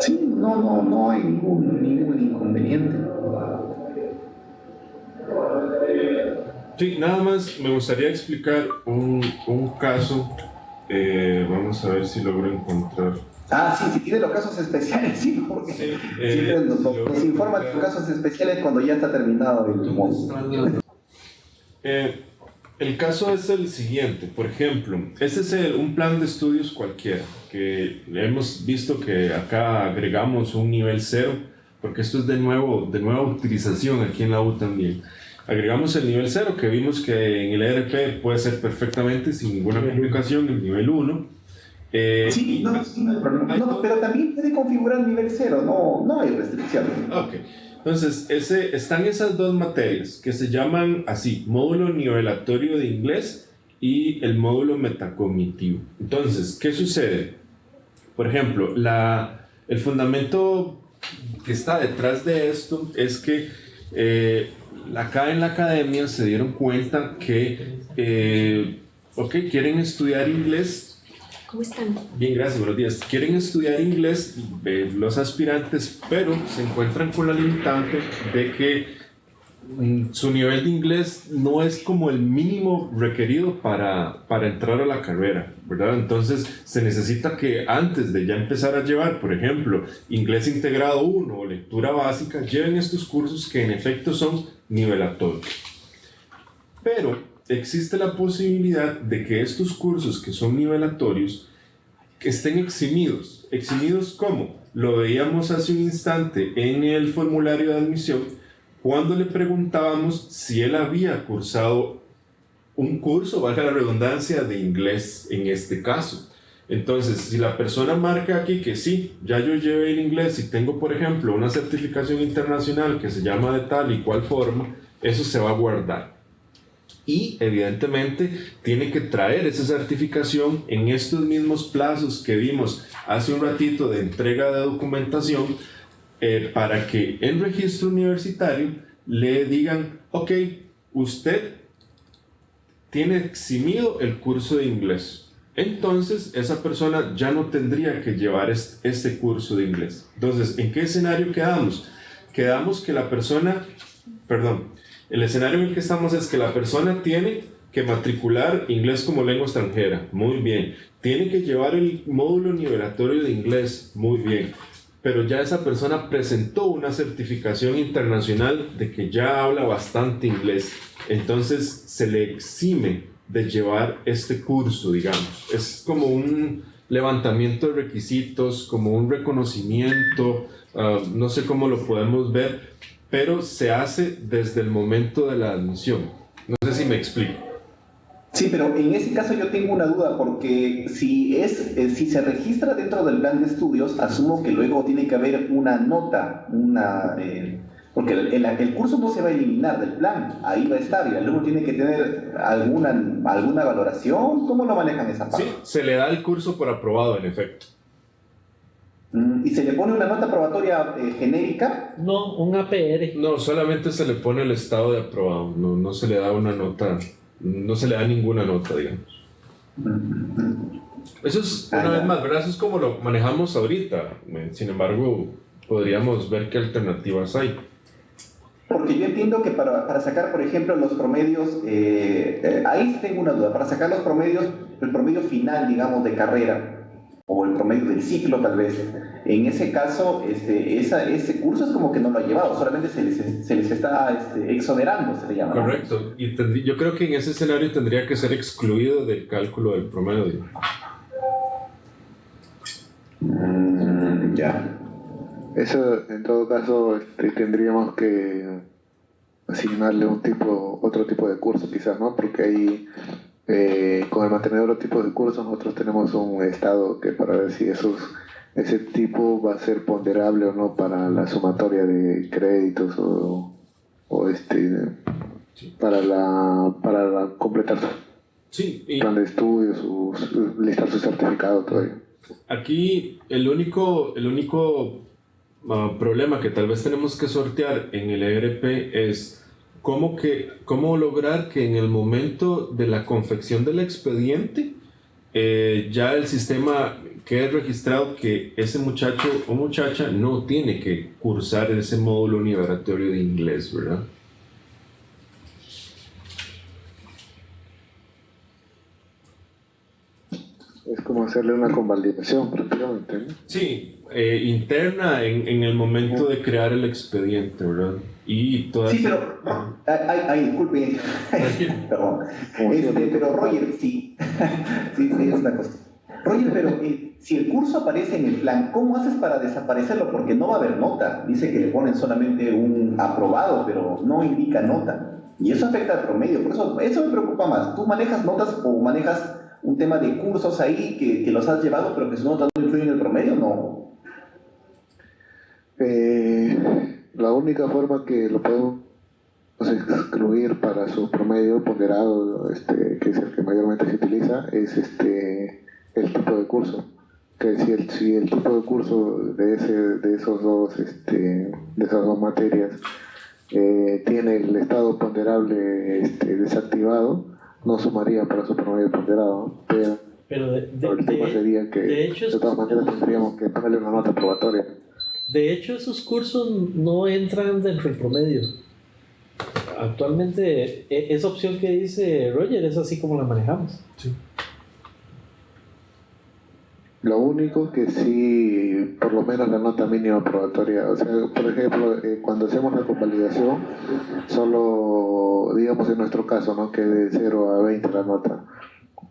Sí, no hay ningún inconveniente. Sí, nada más me gustaría explicar un caso. Vamos a ver si logro encontrar. Sí, si tiene los casos especiales, sí, porque Sí, siempre nos informan de los casos especiales cuando ya está terminado el módulo. El caso es el siguiente. Por ejemplo, este es un plan de estudios cualquiera, que hemos visto que acá agregamos un nivel 0, porque esto es de nueva utilización aquí en la U también. Agregamos el nivel 0, que vimos que en el ERP puede ser perfectamente sin ninguna complicación el nivel 1. Sí, no hay problema. No, pero también puede configurar el nivel 0, no hay restricciones. Ok, entonces están esas dos materias que se llaman así: módulo nivelatorio de inglés y el módulo metacognitivo. Entonces, ¿qué sucede? Por ejemplo, el fundamento que está detrás de esto es que acá en la academia se dieron cuenta que quieren estudiar inglés. ¿Cómo están? Bien, gracias, buenos días. Quieren estudiar inglés los aspirantes, pero se encuentran con la limitante de que su nivel de inglés no es como el mínimo requerido para entrar a la carrera, ¿verdad? Entonces se necesita que antes de ya empezar a llevar, por ejemplo, inglés integrado 1 o lectura básica, lleven estos cursos que en efecto son nivelatorios. Pero existe la posibilidad de que estos cursos que son nivelatorios estén eximidos. ¿Eximidos cómo? Lo veíamos hace un instante en el formulario de admisión cuando le preguntábamos si él había cursado un curso, valga la redundancia, de inglés en este caso. Entonces, si la persona marca aquí que sí, ya yo llevé el inglés y tengo, por ejemplo, una certificación internacional que se llama de tal y cual forma, eso se va a guardar. Y evidentemente tiene que traer esa certificación en estos mismos plazos que vimos hace un ratito de entrega de documentación, para que en registro universitario le digan: ok, usted tiene eximido el curso de inglés. Entonces, esa persona ya no tendría que llevar este curso de inglés. Entonces, ¿en qué escenario quedamos? Quedamos que la persona, el escenario en el que estamos es que la persona tiene que matricular inglés como lengua extranjera, muy bien. Tiene que llevar el módulo nivelatorio de inglés, muy bien. Pero ya esa persona presentó una certificación internacional de que ya habla bastante inglés. Entonces, se le exime de llevar este curso, digamos. Es como un levantamiento de requisitos, como un reconocimiento, no sé cómo lo podemos ver, pero se hace desde el momento de la admisión. No sé si me explico. Sí, pero en ese caso yo tengo una duda, porque si se registra dentro del plan de estudios, asumo que luego tiene que haber una nota, porque el curso no se va a eliminar del plan, ahí va a estar, y el alumno tiene que tener alguna valoración. ¿Cómo lo manejan esa parte? Sí, se le da el curso por aprobado, en efecto. ¿Y se le pone una nota probatoria genérica? No, un APR. No, solamente se le pone el estado de aprobado, no se le da una nota, no se le da ninguna nota, digamos. Eso es, una vez más, ¿verdad? Eso es como lo manejamos ahorita. Sin embargo, podríamos ver qué alternativas hay. Porque yo entiendo que para sacar, por ejemplo, los promedios, ahí tengo una duda, para sacar los promedios, el promedio final, digamos, de carrera, o el promedio del ciclo tal vez, en ese caso, ese curso es como que no lo ha llevado, solamente se les está exonerando, se le llama. Correcto, y yo creo que en ese escenario tendría que ser excluido del cálculo del promedio. Ya. Eso, en todo caso, tendríamos que asignarle otro tipo de curso quizás, ¿no? Porque ahí, con el mantener otro tipo de cursos, nosotros tenemos un estado que para ver si ese tipo va a ser ponderable o no para la sumatoria de créditos para completar su plan de estudios, listar su certificado, todo ello. Aquí el único problema que tal vez tenemos que sortear en el ERP es cómo lograr que en el momento de la confección del expediente ya el sistema quede registrado que ese muchacho o muchacha no tiene que cursar ese módulo nivelatorio de inglés, ¿verdad? Es como hacerle una convalidación prácticamente, ¿no? Sí, interna en el momento de crear el expediente, ¿verdad? Y todas... Sí, pero... disculpe. Perdón. Pero Roger, sí. sí, es una cosa. Roger, pero si el curso aparece en el plan, ¿cómo haces para desaparecerlo? Porque no va a haber nota. Dice que le ponen solamente un aprobado, pero no indica nota. Y eso afecta al promedio. Por eso me preocupa más. ¿Tú manejas notas o manejas un tema de cursos ahí que los has llevado, pero que sus notas no influyen en el promedio? No. La única forma que lo podemos excluir para su promedio ponderado, que es el que mayormente se utiliza, es el tipo de curso. Que si el tipo de curso de esas dos materias tiene el estado ponderable desactivado, no sumaría para su promedio ponderado, pero el tema sería que de todas maneras tendríamos que ponerle una nota probatoria. De hecho, esos cursos no entran dentro del promedio. Actualmente, esa opción que dice Roger es así como la manejamos. Sí. Lo único que sí, por lo menos la nota mínima probatoria, o sea, por ejemplo, cuando hacemos la convalidación, solo, digamos en nuestro caso, ¿no? Que de 0 a 20 la nota.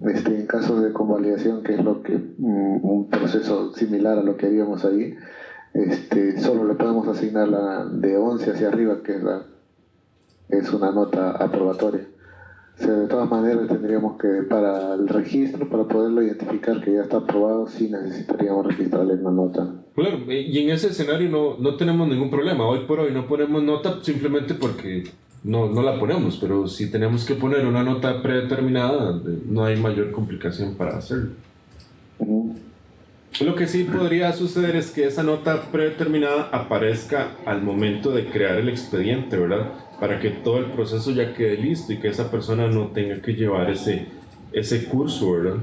En caso de convalidación, que es un proceso similar a lo que haríamos ahí, solo le podemos asignar la de 11 hacia arriba, que es una nota aprobatoria. O sea, de todas maneras tendríamos que, para el registro, para poderlo identificar que ya está aprobado, sí necesitaríamos registrarle una nota. Claro, y en ese escenario no tenemos ningún problema. Hoy por hoy no ponemos nota simplemente porque no la ponemos, pero si tenemos que poner una nota predeterminada, no hay mayor complicación para hacerlo. Lo que sí podría suceder es que esa nota predeterminada aparezca al momento de crear el expediente, ¿verdad? Para que todo el proceso ya quede listo y que esa persona no tenga que llevar ese curso, ¿verdad?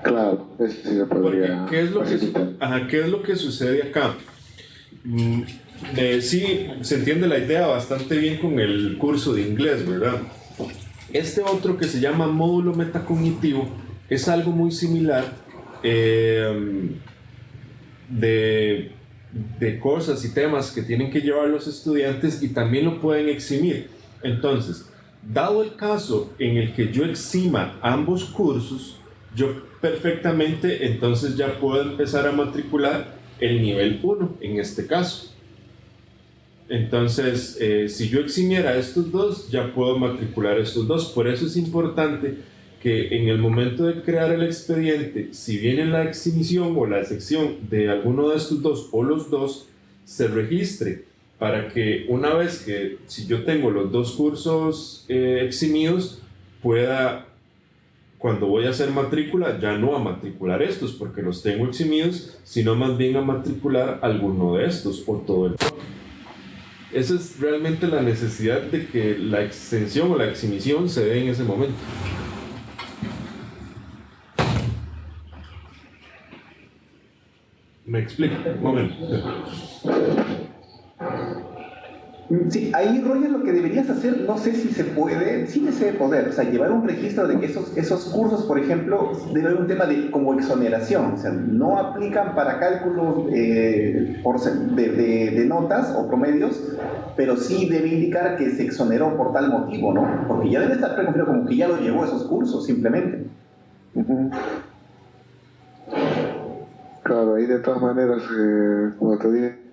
Claro, eso sí se Porque, podría ¿qué es facilitar. ¿qué es lo que sucede acá? Sí, se entiende la idea bastante bien con el curso de inglés, ¿verdad? Este otro que se llama módulo metacognitivo es algo muy similar de cosas y temas que tienen que llevar los estudiantes y también lo pueden eximir. Entonces, dado el caso en el que yo exima ambos cursos, yo perfectamente entonces ya puedo empezar a matricular el nivel 1 en este caso. Entonces, si yo eximiera estos dos, ya puedo matricular estos dos. Por eso es importante que en el momento de crear el expediente, si viene la exhibición o la sección de alguno de estos dos o los dos, se registre para que una vez que, si yo tengo los dos cursos eximidos, pueda, cuando voy a hacer matrícula, ya no a matricular estos porque los tengo eximidos, sino más bien a matricular alguno de estos o todo el bloque. Esa es realmente la necesidad de que la exención o la exhibición se dé en ese momento. Me explico, un momento. Sí, ahí, Roger, lo que deberías hacer, no sé si se puede, sí se debe poder, o sea, llevar un registro de que esos cursos, por ejemplo, debe haber un tema de como exoneración, o sea, no aplican para cálculos de notas o promedios, pero sí debe indicar que se exoneró por tal motivo, ¿no? Porque ya debe estar preguntado como que ya lo llevó esos cursos, simplemente. Claro, ahí de todas maneras, como te dije,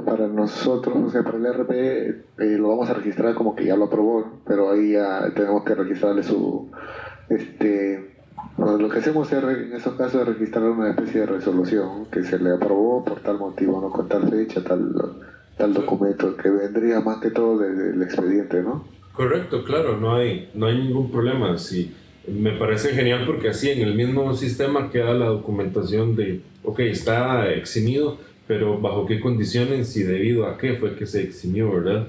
para nosotros, o sea, para el RP, lo vamos a registrar como que ya lo aprobó, pero ahí ya tenemos que registrarle bueno, lo que hacemos en esos casos es registrar una especie de resolución que se le aprobó por tal motivo, ¿no? Con tal fecha, tal documento, que vendría más que todo del expediente, ¿no? Correcto, claro, no hay ningún problema. Sí, me parece genial porque así en el mismo sistema queda la documentación de, ok, está eximido, pero bajo qué condiciones y debido a qué fue que se eximió, ¿verdad?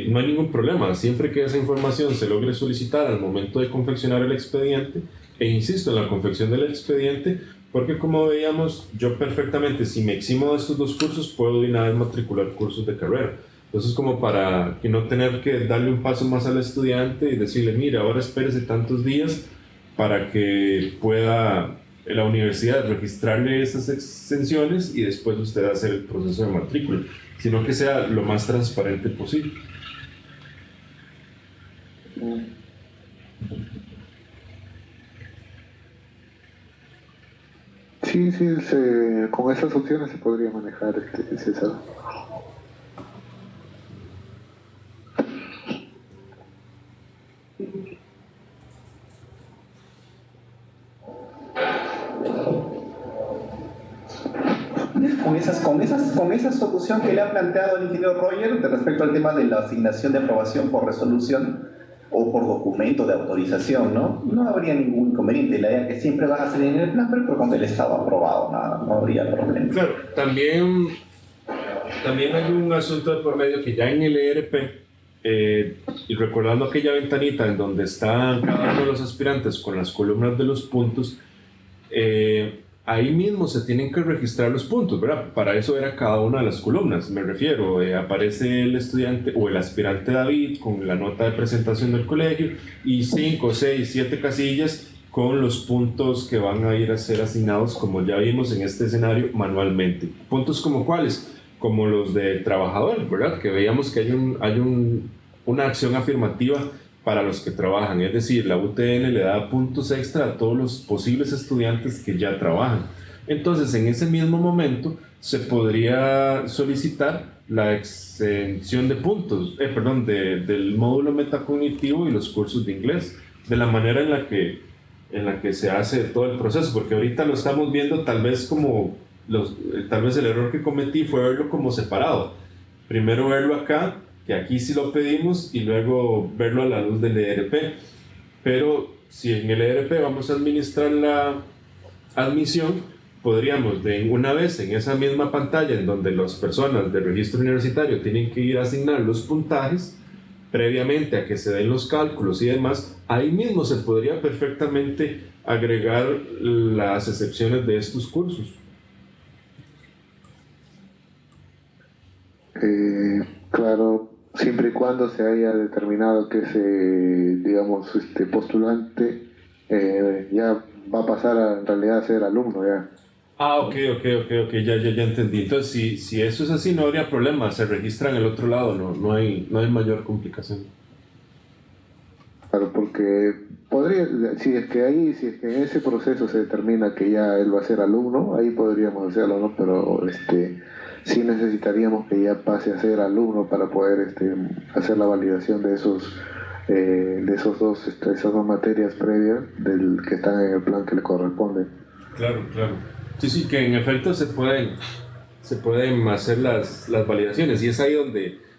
No hay ningún problema, siempre que esa información se logre solicitar al momento de confeccionar el expediente, e insisto en la confección del expediente, porque como veíamos, yo perfectamente, si me eximo de estos dos cursos, puedo de una vez matricular cursos de carrera. Entonces, como para que no tener que darle un paso más al estudiante y decirle, mira, ahora espérese tantos días para que pueda la universidad registrarle esas exenciones y después usted hacer el proceso de matrícula, sino que sea lo más transparente posible. Sí, con esas opciones se podría manejar, César. Con esa solución que le ha planteado el ingeniero Roger respecto al tema de la asignación de aprobación por resolución o por documento de autorización, no habría ningún inconveniente. La idea que siempre van a salir en el plan, pero con el estado aprobado, no habría problema. Claro, también hay un asunto de por medio que ya en el ERP, y recordando aquella ventanita en donde están cada uno de los aspirantes con las columnas de los puntos, ahí mismo se tienen que registrar los puntos, ¿verdad? Para eso era cada una de las columnas, me refiero, aparece el estudiante o el aspirante David con la nota de presentación del colegio y 5, 6, 7 casillas con los puntos que van a ir a ser asignados, como ya vimos en este escenario, manualmente. ¿Puntos como cuáles? Como los de trabajador, ¿verdad? Que veíamos que hay una acción afirmativa para los que trabajan, es decir, la UTN le da puntos extra a todos los posibles estudiantes que ya trabajan. Entonces, en ese mismo momento, se podría solicitar la exención de puntos, del módulo metacognitivo y los cursos de inglés, de la manera en la que se hace todo el proceso, porque ahorita lo estamos viendo tal vez el error que cometí fue verlo como separado. Primero verlo acá, que aquí sí lo pedimos, y luego verlo a la luz del ERP. Pero si en el ERP vamos a administrar la admisión, podríamos de una vez en esa misma pantalla en donde las personas del registro universitario tienen que ir a asignar los puntajes previamente a que se den los cálculos y demás, ahí mismo se podría perfectamente agregar las excepciones de estos cursos. Claro, siempre y cuando se haya determinado que ese, digamos, postulante ya va a pasar en realidad a ser alumno ya. Ah, ok, ya entendí. Entonces, si eso es así, no habría problema, se registra en el otro lado, no hay mayor complicación. Claro, porque podría, si es que en ese proceso se determina que ya él va a ser alumno, ahí podríamos hacerlo, ¿no? Pero sí necesitaríamos que ya pase a ser alumno para poder hacer la validación de esas dos materias previas del que están en el plan que le corresponde. Claro. Sí, que en efecto se pueden hacer las validaciones, y es ahí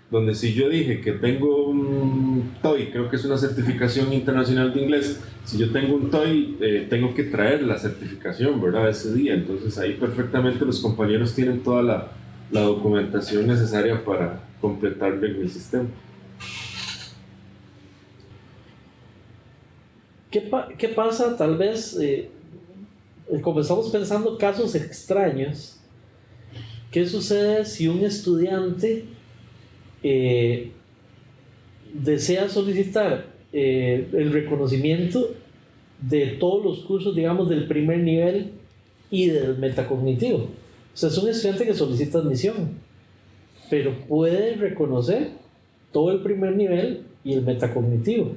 donde si yo dije que tengo un TOEIC, creo que es una certificación internacional de inglés, si yo tengo un TOEIC, tengo que traer la certificación, ¿verdad? Ese día, entonces ahí perfectamente los compañeros tienen toda la documentación necesaria para completarlo en el sistema. ¿Qué pasa tal vez, como estamos pensando casos extraños, qué sucede si un estudiante desea solicitar el reconocimiento de todos los cursos, digamos, del primer nivel y del metacognitivo? O sea, es un estudiante que solicita admisión, pero puede reconocer todo el primer nivel y el metacognitivo,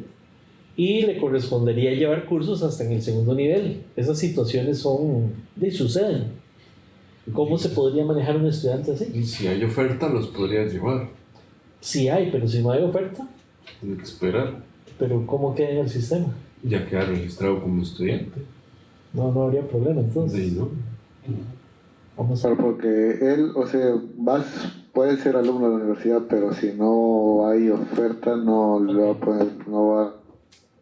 y le correspondería llevar cursos hasta en el segundo nivel. Esas situaciones suceden. ¿Cómo se podría manejar un estudiante así? Y si hay oferta, los podrías llevar. Sí hay, pero si no hay oferta, Tiene que esperar. ¿pero cómo queda en el sistema? Ya queda registrado como estudiante. No habría problema entonces. Sí, ¿no? Vamos a... Claro, porque él, puede ser alumno de la universidad, pero si no hay oferta, no va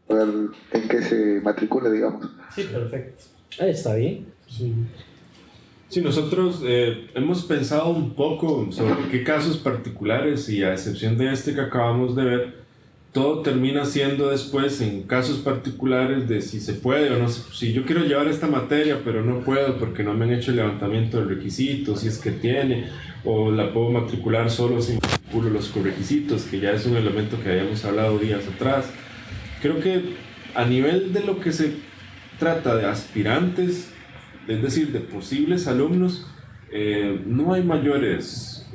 a ver en qué se matricula, digamos. Sí, perfecto. Está bien. Sí, nosotros hemos pensado un poco sobre qué casos particulares, y a excepción de este que acabamos de ver, todo termina siendo después en casos particulares de si se puede o no. Si yo quiero llevar esta materia pero no puedo porque no me han hecho el levantamiento del requisito, si es que tiene, o la puedo matricular solo si matriculo los correquisitos, que ya es un elemento que habíamos hablado días atrás. Creo que a nivel de lo que se trata de aspirantes, es decir, de posibles alumnos, no hay mayores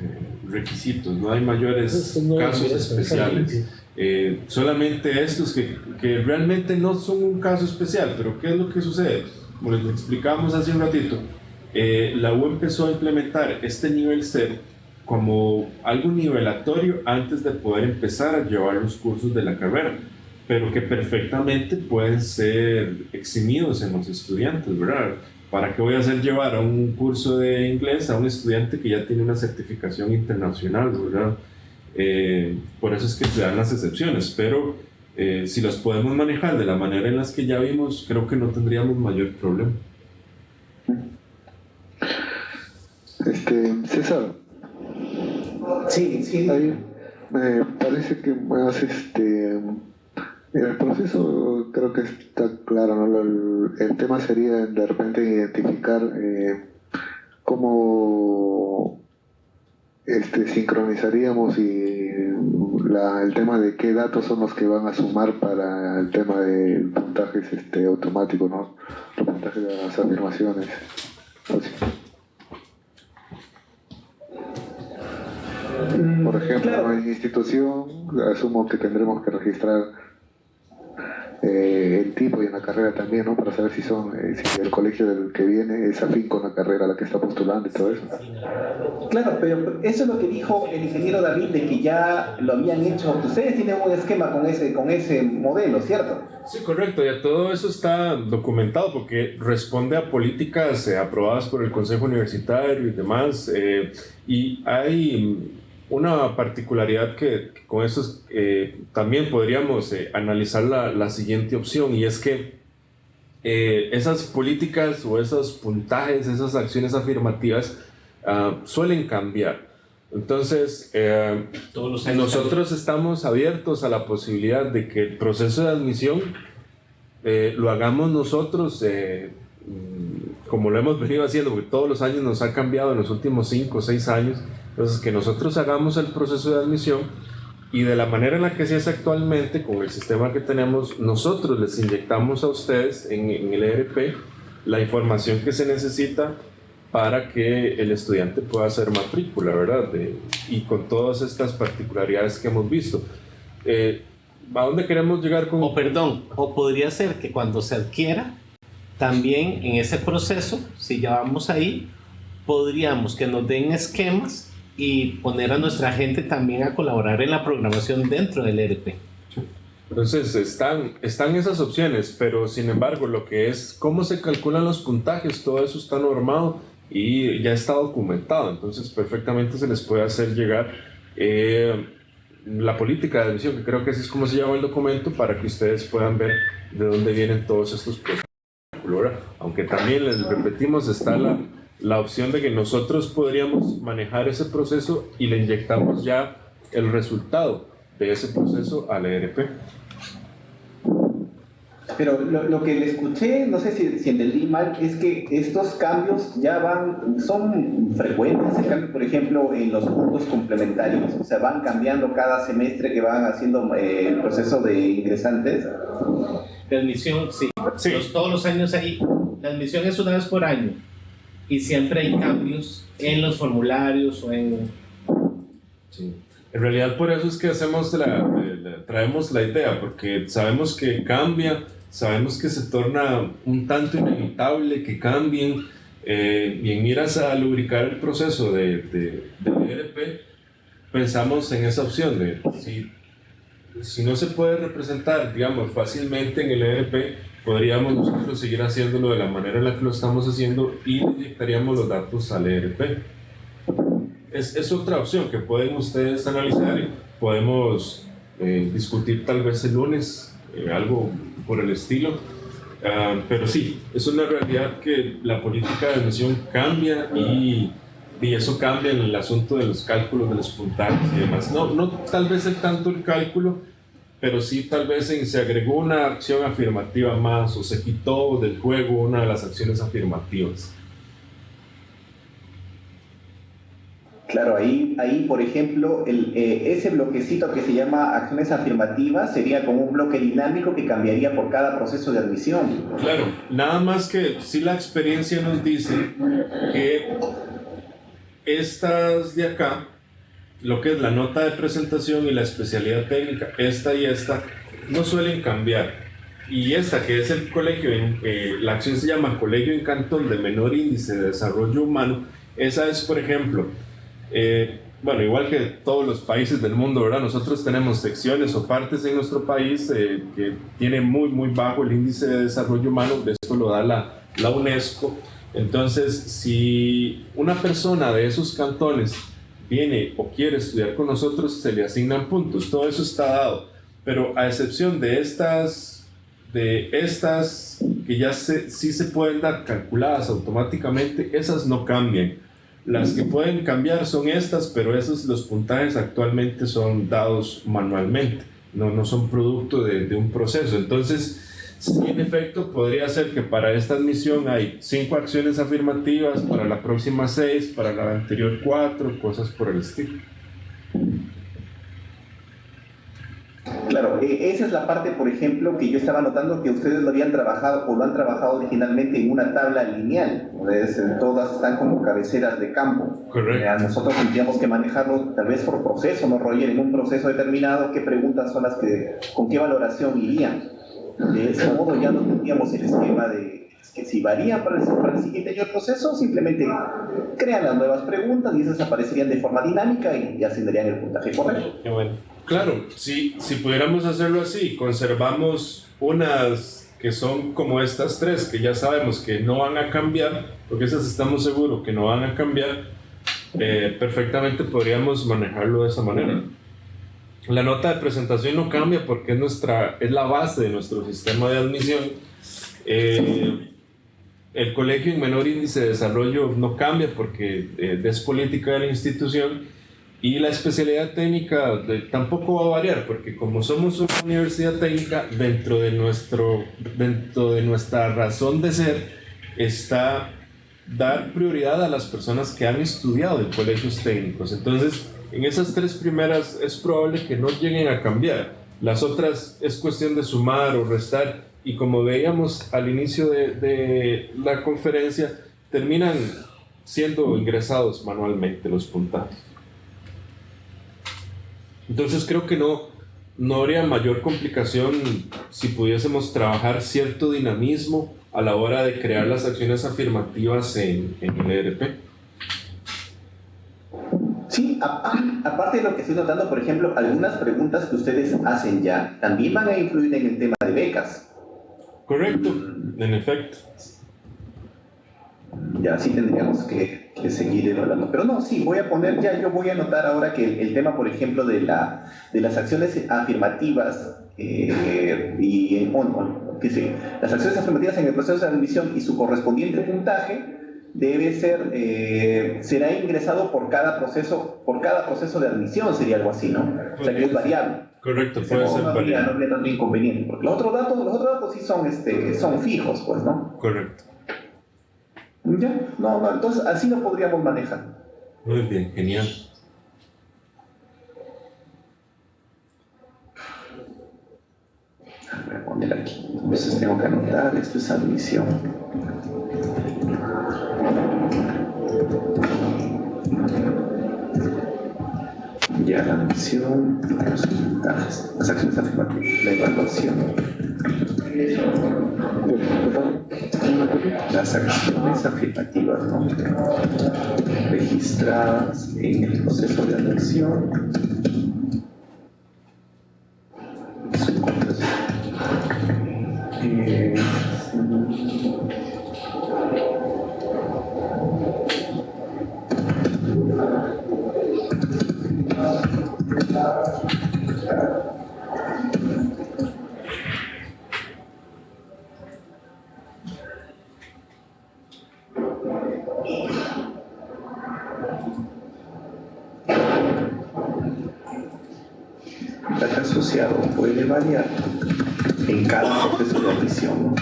requisitos, no hay mayores casos especiales. Solamente estos que realmente no son un caso especial. Pero ¿qué es lo que sucede? Como les explicábamos hace un ratito, la U empezó a implementar este nivel 0 como algo nivelatorio antes de poder empezar a llevar los cursos de la carrera, pero que perfectamente pueden ser eximidos en los estudiantes, ¿verdad? ¿Para qué voy a hacer llevar a un curso de inglés a un estudiante que ya tiene una certificación internacional, ¿verdad? Por eso es que se dan las excepciones, pero si las podemos manejar de la manera en las que ya vimos, creo que no tendríamos mayor problema. César. Sí. Ahí me parece que más el proceso creo que está claro, ¿no? El tema sería de repente identificar cómo sincronizaríamos el tema de qué datos son los que van a sumar para el tema del puntajes automático, ¿no? Los puntajes de las afirmaciones. Por ejemplo, claro. en institución asumo que tendremos que registrar el tipo y en la carrera también, ¿no? Para saber si el colegio del que viene es afín con la carrera a la que está postulando y todo eso. Claro, pero eso es lo que dijo el ingeniero David, de que ya lo habían hecho. Ustedes tienen un esquema con ese modelo, ¿cierto? Sí, correcto, ya todo eso está documentado porque responde a políticas aprobadas por el Consejo Universitario y demás, y hay una particularidad que con eso también podríamos analizar la siguiente opción, y es que esas políticas o esos puntajes, esas acciones afirmativas suelen cambiar. Entonces, Todos los años nosotros estamos abiertos a la posibilidad de que el proceso de admisión lo hagamos nosotros como lo hemos venido haciendo, porque todos los años nos ha cambiado en los últimos 5 o 6 años. Entonces, que nosotros hagamos el proceso de admisión y de la manera en la que se hace actualmente, con el sistema que tenemos, nosotros les inyectamos a ustedes en el ERP la información que se necesita para que el estudiante pueda hacer matrícula, ¿verdad? Y con todas estas particularidades que hemos visto. ¿A dónde queremos llegar con...? O podría ser que cuando se adquiera, también en ese proceso, si ya vamos ahí, podríamos que nos den esquemas y poner a nuestra gente también a colaborar en la programación dentro del ERP. Entonces están esas opciones, pero sin embargo lo que es cómo se calculan los puntajes, todo eso está normado y ya está documentado. Entonces perfectamente se les puede hacer llegar la política de admisión, que creo que así es como se llama el documento, para que ustedes puedan ver de dónde vienen todos estos procesos. Aunque también les repetimos, está la opción de que nosotros podríamos manejar ese proceso y le inyectamos ya el resultado de ese proceso al ERP. Pero lo que le escuché, no sé si entendí mal, es que estos cambios ya son frecuentes. El cambio, por ejemplo, en los puntos complementarios, o sea, van cambiando cada semestre que van haciendo el proceso de ingresantes. La admisión, sí. Todos los años ahí. La admisión es una vez por año. Y siempre hay cambios en los formularios o en... Sí. En realidad por eso es que traemos la idea, porque sabemos que cambia, sabemos que se torna un tanto inevitable que cambien, y en miras a lubricar el proceso del ERP, pensamos en esa opción de si no se puede representar, digamos, fácilmente en el ERP, podríamos nosotros seguir haciéndolo de la manera en la que lo estamos haciendo y inyectaríamos los datos al ERP. Es otra opción que pueden ustedes analizar y podemos discutir tal vez el lunes, algo por el estilo. Pero sí, es una realidad que la política de admisión cambia y eso cambia en el asunto de los cálculos de los puntajes y demás. No tal vez tanto el cálculo, pero sí tal vez se agregó una acción afirmativa más o se quitó del juego una de las acciones afirmativas. Claro, ahí por ejemplo, ese bloquecito que se llama acciones afirmativas sería como un bloque dinámico que cambiaría por cada proceso de admisión. Claro, nada más que si la experiencia nos dice que estas de acá, lo que es la nota de presentación y la especialidad técnica, esta y esta, no suelen cambiar. Y esta, que es el colegio, la acción se llama Colegio en Cantón de Menor Índice de Desarrollo Humano, esa es, por ejemplo, bueno, igual que todos los países del mundo, ¿verdad? Nosotros tenemos secciones o partes en nuestro país que tienen muy bajo el índice de desarrollo humano, de esto lo da la UNESCO. Entonces, si una persona de esos cantones viene o quiere estudiar con nosotros, se le asignan puntos, todo eso está dado, pero a excepción de estas que ya sí se pueden dar calculadas automáticamente, esas no cambian. Las que pueden cambiar son estas, pero los puntajes actualmente son dados manualmente, no son producto de un proceso. Entonces, sí, en efecto, podría ser que para esta admisión hay 5 acciones afirmativas, para la próxima 6, para la anterior 4, cosas por el estilo. Claro, esa es la parte, por ejemplo, que yo estaba notando que ustedes lo habían trabajado o lo han trabajado originalmente en una tabla lineal. Todas están como cabeceras de campo. Correcto. Nosotros tendríamos que manejarlo tal vez por proceso, ¿no, Roger? En un proceso determinado, ¿qué preguntas son las con qué valoración irían? De ese modo ya no tendríamos el esquema de que si varía para el siguiente año el proceso, simplemente crean las nuevas preguntas y esas aparecerían de forma dinámica y ascenderían el puntaje correcto. Qué bueno. Claro, si pudiéramos hacerlo así, conservamos unas que son como estas 3, que ya sabemos que no van a cambiar, porque esas estamos seguros que no van a cambiar, perfectamente podríamos manejarlo de esa manera. La nota de presentación no cambia porque es la base de nuestro sistema de admisión. El colegio en menor índice de desarrollo no cambia porque es política de la institución, y la especialidad técnica tampoco va a variar porque como somos una universidad técnica, dentro de nuestra razón de ser está dar prioridad a las personas que han estudiado en colegios técnicos. Entonces, en esas 3 primeras es probable que no lleguen a cambiar. Las otras es cuestión de sumar o restar, y como veíamos al inicio de la conferencia, terminan siendo ingresados manualmente los puntajes. Entonces creo que no habría mayor complicación si pudiésemos trabajar cierto dinamismo a la hora de crear las acciones afirmativas en el ERP. Sí, aparte de lo que estoy notando, por ejemplo, algunas preguntas que ustedes hacen ya también van a influir en el tema de becas. Correcto, en efecto. Ya sí tendríamos que seguir evaluando. Pero no, sí, yo voy a anotar ahora que el tema, por ejemplo, de las acciones afirmativas las acciones afirmativas en el proceso de admisión y su correspondiente puntaje será ingresado por cada proceso de admisión, sería algo así, ¿no? O sea que es variable. Correcto, puede ser variable. No habría tanto inconveniente, porque los otros datos sí son fijos, pues, ¿no? Correcto. Ya, no, entonces así lo podríamos manejar. Muy bien, genial. Voy a poner aquí, entonces tengo que anotar, esto es admisión. Ya la admisión, los puntajes, las acciones afirmativas, la evaluación. Las acciones afirmativas, ¿no? Registradas en el proceso de admisión. Asociado puede variar en cada proceso de admisión, ¿no?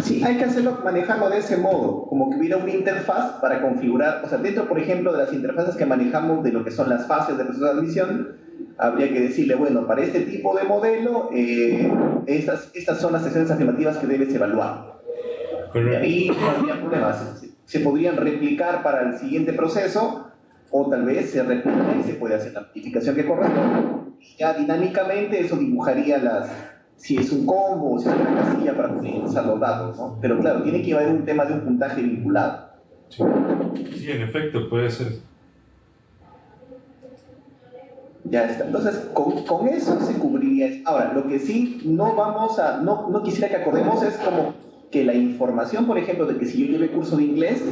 Sí, hay que manejarlo de ese modo, como que hubiera una interfaz para configurar, o sea, dentro, por ejemplo, de las interfaces que manejamos de lo que son las fases del proceso de admisión, habría que decirle, bueno, para este tipo de modelo, estas son las secciones afirmativas que debes evaluar. Y ahí no habría problemas, se podrían replicar para el siguiente proceso, o tal vez se replica y se puede hacer la modificación que corresponde. Ya dinámicamente eso dibujaría si es un combo o si es una casilla para poder usar los datos, ¿no? Pero claro, tiene que haber un tema de un puntaje vinculado. Sí, en efecto, puede ser. Ya está. Entonces, con eso se cubriría. Ahora, lo que sí no quisiera que acordemos es como que la información, por ejemplo, de que si yo lleve curso de inglés,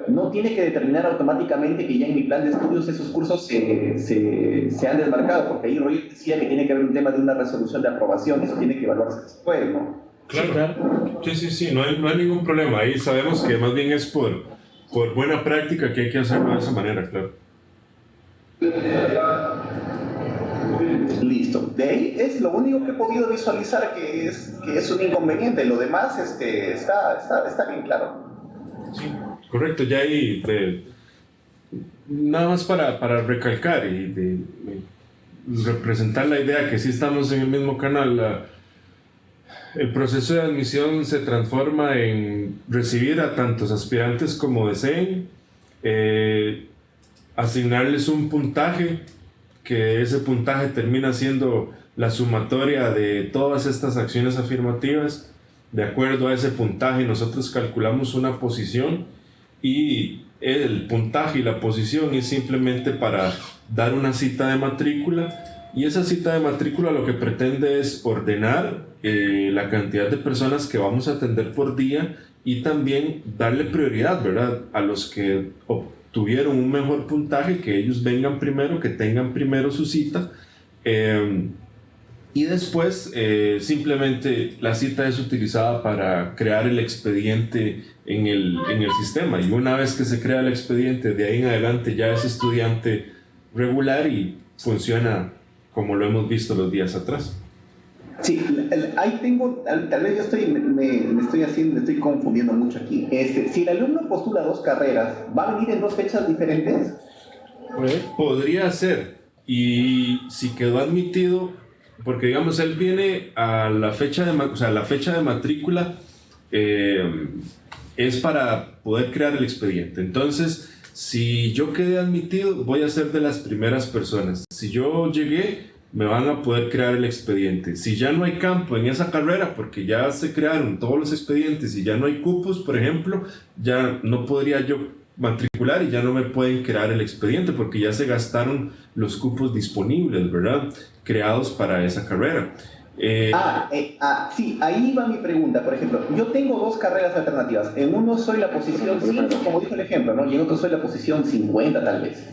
no tiene que determinar automáticamente que ya en mi plan de estudios esos cursos se han desmarcado, porque ahí Roy decía que tiene que haber un tema de una resolución de aprobación, eso tiene que evaluarse después, ¿no? Claro. Sí, no hay ningún problema. Ahí sabemos que más bien es por buena práctica que hay que hacerlo de esa manera, claro. Listo. De ahí es lo único que he podido visualizar que es un inconveniente. Lo demás está bien claro. Sí, correcto. Ya ahí nada más para recalcar y de representar la idea que sí estamos en el mismo canal. El proceso de admisión se transforma en recibir a tantos aspirantes como deseen, asignarles un puntaje, que ese puntaje termina siendo la sumatoria de todas estas acciones afirmativas. De acuerdo a ese puntaje nosotros calculamos una posición, y el puntaje y la posición es simplemente para dar una cita de matrícula, y esa cita de matrícula lo que pretende es ordenar la cantidad de personas que vamos a atender por día, y también darle prioridad, ¿verdad?, a los que obtuvieron un mejor puntaje, que ellos vengan primero, que tengan primero su cita, Y después simplemente la cita es utilizada para crear el expediente en el sistema. Y una vez que se crea el expediente, de ahí en adelante ya es estudiante regular y funciona como lo hemos visto los días atrás. Sí, ahí tengo, tal vez yo me estoy confundiendo mucho aquí. Si el alumno postula 2 carreras, ¿va a venir en 2 fechas diferentes? Podría ser. Y si quedó admitido, porque digamos, él viene a la fecha la fecha de matrícula es para poder crear el expediente. Entonces, si yo quedé admitido, voy a ser de las primeras personas. Si yo llegué, me van a poder crear el expediente. Si ya no hay campo en esa carrera, porque ya se crearon todos los expedientes y ya no hay cupos, por ejemplo, ya no podría yo matricular y ya no me pueden crear el expediente porque ya se gastaron los cupos disponibles, ¿verdad? Creados para esa carrera. Sí, ahí va mi pregunta. Por ejemplo, yo tengo 2 carreras alternativas. En uno soy la posición 5, como dijo el ejemplo, ¿no? Y en otro soy la posición 50, tal vez.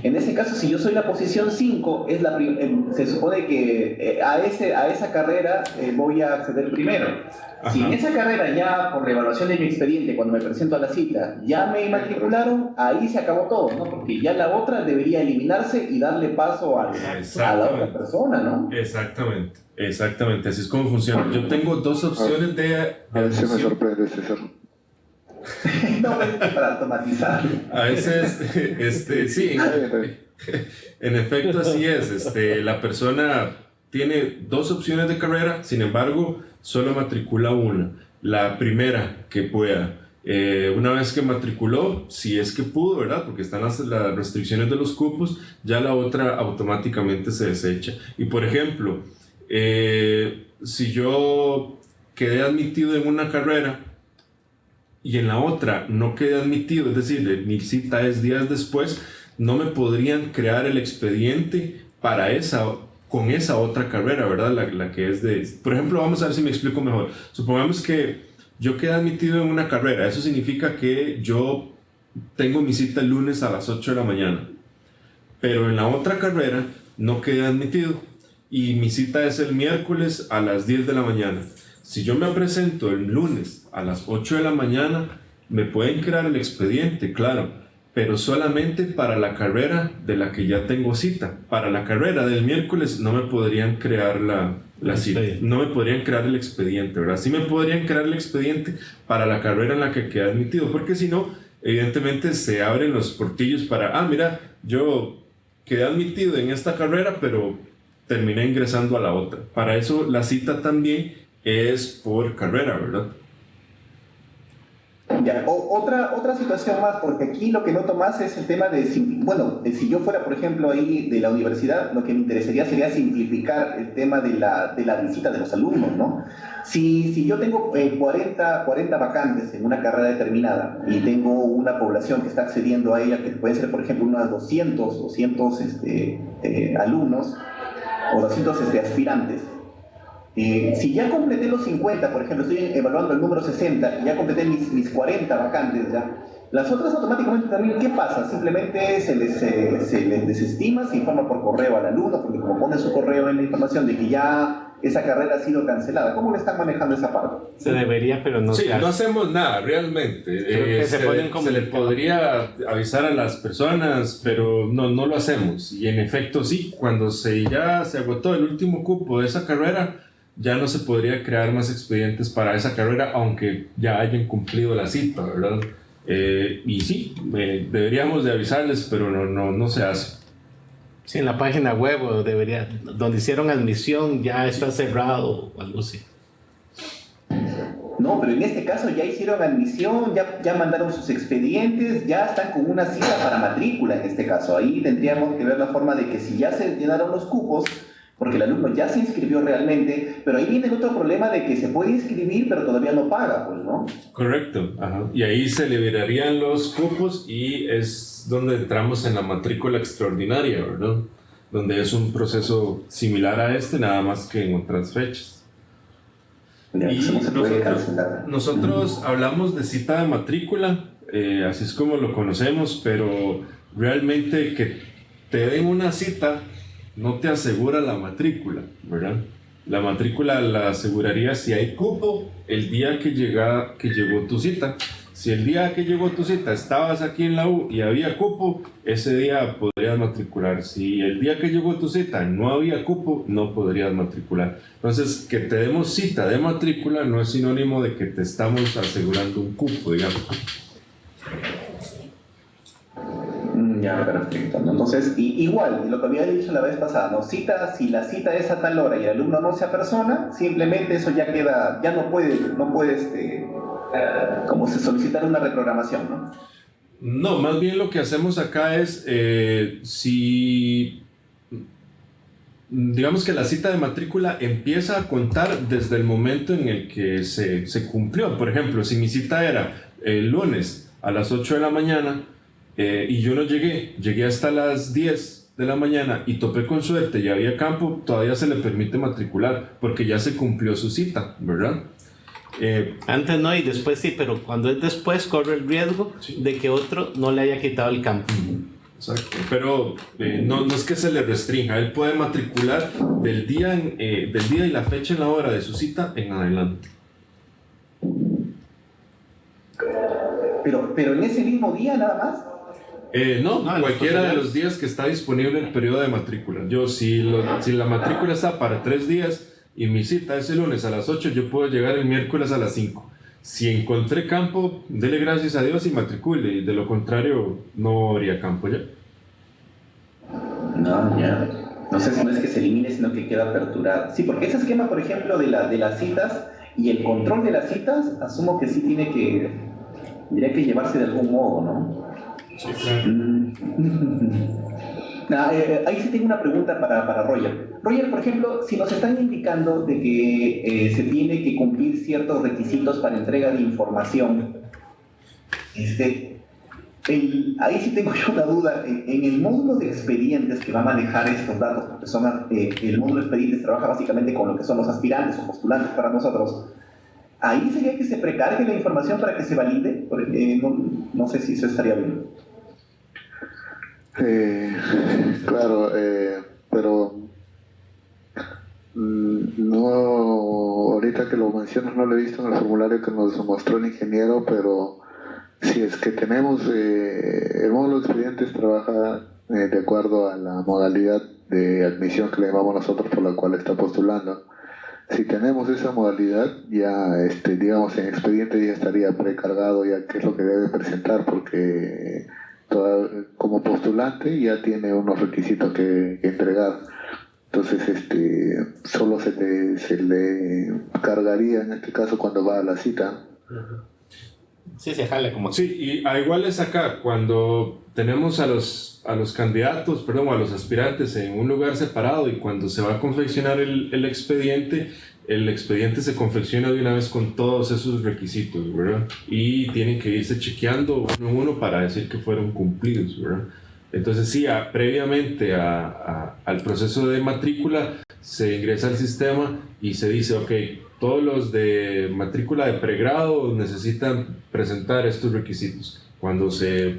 En ese caso, si yo soy la posición 5, se supone que a esa carrera voy a acceder primero. Ajá. Si en esa carrera ya, por la evaluación de mi expediente, cuando me presento a la cita, ya me matricularon, ahí se acabó todo, ¿no? Porque ya la otra debería eliminarse y darle paso a la otra persona, ¿no? Exactamente, así es como funciona. Yo tengo 2 opciones de... A ver si me sorprende, César. No, es para automatizar. A veces, sí, en efecto así es. La persona tiene 2 opciones de carrera, sin embargo, solo matricula una. La primera que pueda. Una vez que matriculó, si es que pudo, ¿verdad? Porque están las restricciones de los cupos, ya la otra automáticamente se desecha. Y por ejemplo, si yo quedé admitido en una carrera y en la otra no quedé admitido, es decir, mi cita es días después, no me podrían crear el expediente con esa otra carrera, ¿verdad? La que es de... Por ejemplo, vamos a ver si me explico mejor. Supongamos que yo quedé admitido en una carrera, eso significa que yo tengo mi cita el lunes a las 8 de la mañana, pero en la otra carrera no quedé admitido y mi cita es el miércoles a las 10 de la mañana. Si yo me presento el lunes a las 8 de la mañana, me pueden crear el expediente, claro, pero solamente para la carrera de la que ya tengo cita. Para la carrera del miércoles no me podrían crear la cita, no me podrían crear el expediente, ¿verdad? Sí me podrían crear el expediente para la carrera en la que quedé admitido, porque si no, evidentemente se abren los portillos para, mira, yo quedé admitido en esta carrera, pero terminé ingresando a la otra. Para eso la cita también es por carrera, ¿verdad? Ya, otra situación más, porque aquí lo que noto más es el tema de, si yo fuera, por ejemplo, ahí de la universidad, lo que me interesaría sería simplificar el tema de la visita de los alumnos, ¿no? Si yo tengo 40 vacantes en una carrera determinada y tengo una población que está accediendo a ella, que puede ser, por ejemplo, unos 200 alumnos o 200 aspirantes, si ya completé los 50, por ejemplo, estoy evaluando el número 60 y ya completé mis 40 vacantes ya, las otras automáticamente también, ¿qué pasa? Simplemente se les desestima, se informa por correo al alumno, porque como pone su correo en la información de que ya esa carrera ha sido cancelada. ¿Cómo le están manejando esa parte? Se debería, pero no se hace. No hacemos nada realmente. Se le podría avisar a las personas, pero no lo hacemos. Y en efecto sí, cuando ya se agotó el último cupo de esa carrera, ya no se podría crear más expedientes para esa carrera, aunque ya hayan cumplido la cita, ¿verdad? Y sí, deberíamos de avisarles, pero no se hace. Sí, en la página web donde hicieron admisión ya está cerrado o algo así. No, pero en este caso ya hicieron admisión, ya mandaron sus expedientes, ya están con una cita para matrícula en este caso. Ahí tendríamos que ver la forma de que si ya se llenaron los cupos, porque el alumno ya se inscribió realmente, pero ahí viene el otro problema de que se puede inscribir pero todavía no paga, pues, ¿no? Correcto, ajá. Y ahí se liberarían los cupos y es donde entramos en la matrícula extraordinaria, ¿verdad? Donde es un proceso similar a nada más que en otras fechas. Y nosotros hablamos de cita de matrícula, así es como lo conocemos, pero realmente que te den una cita no te asegura la matrícula, ¿verdad? La matrícula la aseguraría si hay cupo el día que llegó tu cita. Si el día que llegó tu cita estabas aquí en la U y había cupo, ese día podrías matricular. Si el día que llegó tu cita no había cupo, no podrías matricular. Entonces, que te demos cita de matrícula no es sinónimo de que te estamos asegurando un cupo, digamos. Ya, perfecto, ¿no? Entonces, igual, lo que había dicho la vez pasada, ¿no? Si la cita es a tal hora y el alumno no se apersona, simplemente eso ya queda, ya no puede como se solicitar una reprogramación, ¿no? No, más bien lo que hacemos acá es, si digamos que la cita de matrícula empieza a contar desde el momento en el que se cumplió. Por ejemplo, si mi cita era el lunes a las 8 de la mañana y yo no llegué hasta las 10 de la mañana y topé con suerte y había campo, todavía se le permite matricular porque ya se cumplió su cita, ¿verdad? Antes no y después sí, pero cuando es después corre el riesgo de que otro no le haya quitado el campo. Exacto, pero no es que se le restrinja, él puede matricular del día y la fecha y la hora de su cita en adelante. Pero en ese mismo día nada más. No, cualquiera de los días que está disponible el periodo de matrícula. Yo, si la matrícula está para 3 días y mi cita es el lunes a las 8, yo puedo llegar el miércoles a las 5. Si encontré campo, dele gracias a Dios y matricule, y de lo contrario no habría campo ya. No, ya. No sé si no es que se elimine, sino que queda aperturado. Sí, porque ese esquema, por ejemplo, de las citas y el control de las citas, asumo que sí tendría que llevarse de algún modo, ¿no? Sí, claro. Ahí sí tengo una pregunta para Roger. Roger, por ejemplo, si nos están indicando de que se tiene que cumplir ciertos requisitos para entrega de información, ahí sí tengo yo una duda. En el módulo de expedientes que va a manejar estos datos, porque el módulo de expedientes trabaja básicamente con lo que son los aspirantes o postulantes para nosotros, ¿ahí sería que se precargue la información para que se valide? Porque, no sé si eso estaría bien. Claro, pero no, ahorita que lo mencionas no lo he visto en el formulario que nos mostró el ingeniero, pero si es que tenemos, el módulo de expedientes trabaja de acuerdo a la modalidad de admisión que le llamamos nosotros por la cual está postulando. Si tenemos esa modalidad, ya digamos en expediente ya estaría precargado ya qué es lo que debe presentar, porque como postulante ya tiene unos requisitos que entregar. Entonces solo se le cargaría en este caso cuando va a la cita. Sí, se jala como... Sí, y a igual es acá, cuando tenemos a los candidatos, a los aspirantes en un lugar separado, y cuando se va a confeccionar el expediente se confecciona de una vez con todos esos requisitos, ¿verdad? Y tienen que irse chequeando uno en uno para decir que fueron cumplidos, ¿verdad? Entonces sí, previamente al proceso de matrícula se ingresa al sistema y se dice, ok, todos los de matrícula de pregrado necesitan presentar estos requisitos. Cuando se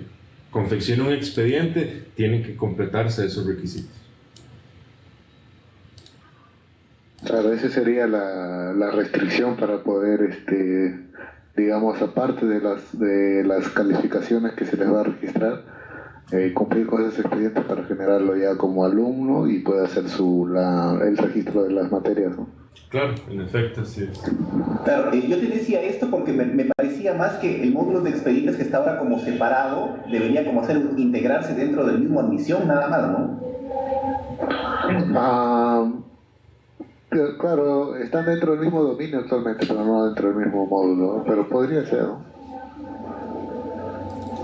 confecciona un expediente, tienen que completarse esos requisitos. Claro, esa sería la restricción para poder, digamos, aparte de las calificaciones que se les va a registrar, cumplir con esos expedientes para generarlo ya como alumno y puede hacer el registro de las materias, ¿no? Claro, en efecto, sí. Claro, yo te decía esto porque me parecía más que el módulo de expedientes que está ahora como separado debería como integrarse dentro del mismo admisión, nada más, ¿no? Claro, están dentro del mismo dominio actualmente, pero no dentro del mismo módulo, pero podría ser, ¿no?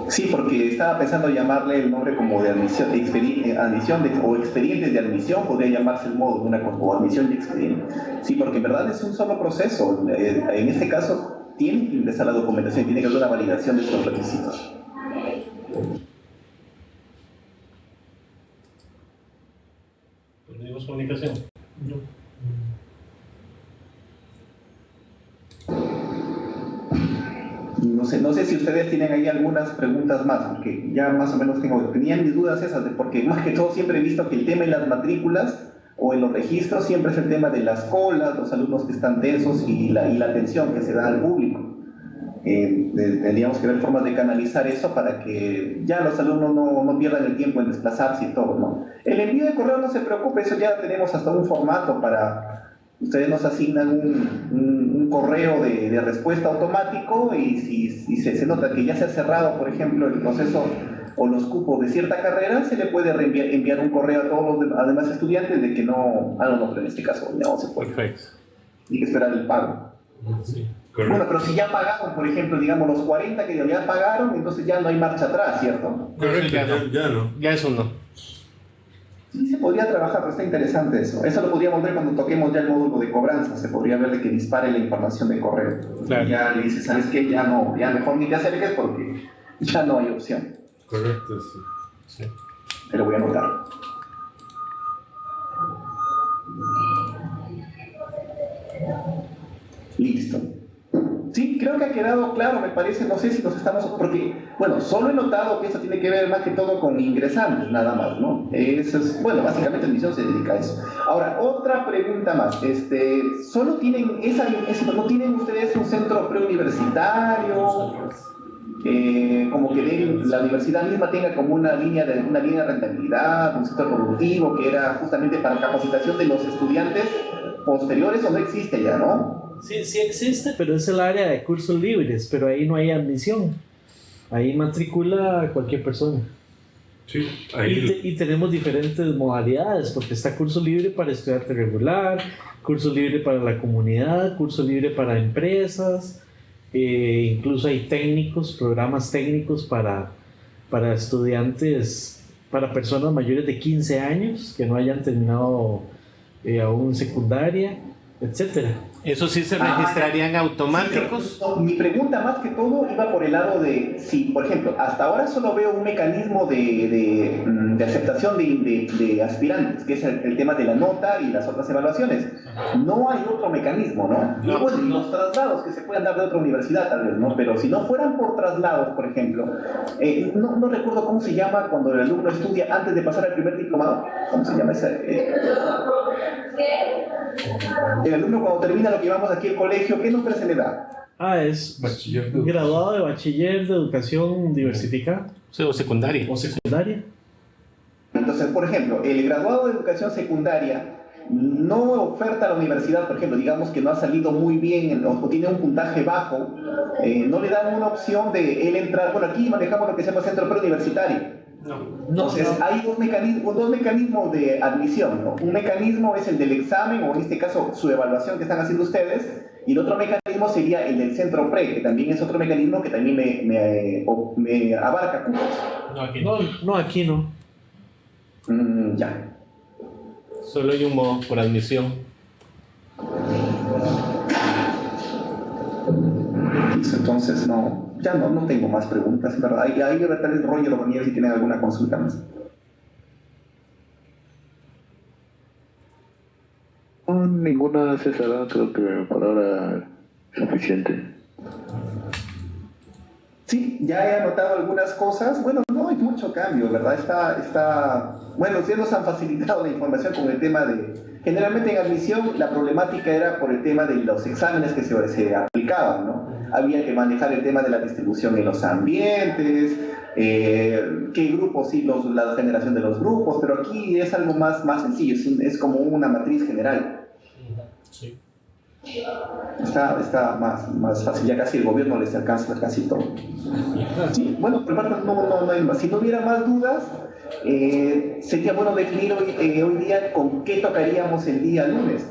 Sí, porque estaba pensando llamarle el nombre como de admisión, o expedientes de admisión, podría llamarse el módulo, o admisión y expediente. Sí, porque en verdad es un solo proceso. En este caso, tiene que ingresar la documentación, tiene que haber una validación de estos requisitos. ¿Perdimos comunicación? No. No sé si ustedes tienen ahí algunas preguntas más, porque ya más o menos tenía mis dudas esas, porque más que todo siempre he visto que el tema de las matrículas o en los registros siempre es el tema de las colas, los alumnos que están tensos y la atención que se da al público. Tendríamos que ver formas de canalizar eso para que ya los alumnos no pierdan el tiempo en desplazarse y todo, ¿no? El envío de correo, no se preocupe, eso ya tenemos hasta un formato para... Ustedes nos asignan un correo de respuesta automático y si se nota que ya se ha cerrado, por ejemplo, el proceso o los cupos de cierta carrera, se le puede enviar un correo a todos los demás estudiantes de que no... pero en este caso no se puede. Perfecto. Hay que esperar el pago. Sí, Bueno, pero si ya pagaron, por ejemplo, digamos los 40 que ya pagaron, entonces ya no hay marcha atrás, ¿cierto? Correcto, ya no. Ya eso no. Sí, se podría trabajar, pero está interesante eso. Eso lo podríamos ver cuando toquemos ya el módulo de cobranza. Se podría ver de que dispare la información de correo. Claro. Y ya le dice, ¿sabes qué? Ya mejor ni te acerques porque ya no hay opción. Correcto, sí. Te lo voy a anotar. Listo. Sí, creo que ha quedado claro, me parece, no sé si nos estamos... Porque, bueno, solo he notado que eso tiene que ver más que todo con ingresantes, nada más, ¿no? Eso es, bueno, básicamente la misión se dedica a eso. Ahora, otra pregunta más. ¿Solo tienen no tienen ustedes un centro preuniversitario? Como que la universidad misma tenga como una línea de rentabilidad, un sector productivo, que era justamente para capacitación de los estudiantes posteriores, o no existe ya, ¿no? Sí, sí existe, pero es el área de cursos libres, pero ahí no hay admisión. Ahí matricula cualquier persona. Sí, ahí... Y tenemos diferentes modalidades, porque está curso libre para estudiante regular, curso libre para la comunidad, curso libre para empresas, incluso hay programas técnicos para estudiantes, para personas mayores de 15 años que no hayan terminado aún secundaria, etcétera. Eso sí se registrarían automáticos. Mi pregunta más que todo iba por el lado de si, por ejemplo, hasta ahora solo veo un mecanismo de aceptación de aspirantes, que es el tema de la nota y las otras evaluaciones. No hay otro mecanismo, ¿no? Y bueno, y los traslados que se puedan dar de otra universidad tal vez, ¿no? Pero si no fueran por traslados, por ejemplo, no recuerdo cómo se llama cuando el alumno estudia antes de pasar al primer diplomado. ¿Cómo se llama ese? El alumno cuando termina lo que llamamos aquí el colegio, ¿qué nombre se le da? Es Bachiller. graduado de bachiller de educación diversificada. Sí, o secundaria. O secundaria. Entonces, por ejemplo, el graduado de educación secundaria no oferta a la universidad, por ejemplo, digamos que no ha salido muy bien o tiene un puntaje bajo, no le dan una opción de él entrar. Bueno, aquí manejamos lo que se llama centro preuniversitario. Entonces, hay dos mecanismos de admisión, ¿no? Un mecanismo es el del examen, o en este caso su evaluación que están haciendo ustedes, y el otro mecanismo sería el del centro pre, que también es otro mecanismo que también me abarca cupos. No, aquí no. Ya. Solo hay un modo por admisión. Entonces, ya no tengo más preguntas, ¿verdad? Ahí tal vez Roger o Daniel si tienen alguna consulta más. No, ninguna, César, creo que por ahora es suficiente. Sí, ya he anotado algunas cosas. Bueno, no hay mucho cambio, ¿verdad? Bueno, ustedes nos han facilitado la información con el tema de... Generalmente en admisión la problemática era por el tema de los exámenes que se aplicaban, ¿no? Había que manejar el tema de la distribución en los ambientes, qué grupos, sí, la generación de los grupos, pero aquí es algo más sencillo, es como una matriz general. Sí. Está más fácil, ya casi el gobierno les alcanza casi todo. Sí, bueno, por parte no hay más. Si no hubiera más dudas, sería bueno definir hoy día con qué tocaríamos el día lunes.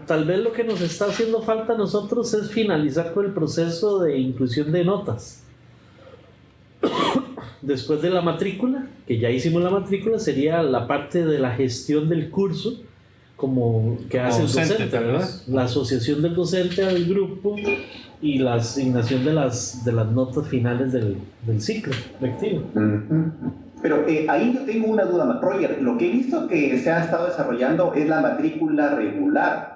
Tal vez lo que nos está haciendo falta a nosotros es finalizar con el proceso de inclusión de notas. Después de la matrícula, que ya hicimos la matrícula, sería la parte de la gestión del curso, como que hace el docente, ¿verdad? La asociación del docente al grupo y la asignación de las notas finales del ciclo lectivo. Pero ahí yo tengo una duda más. Roger, lo que he visto que se ha estado desarrollando es la matrícula regular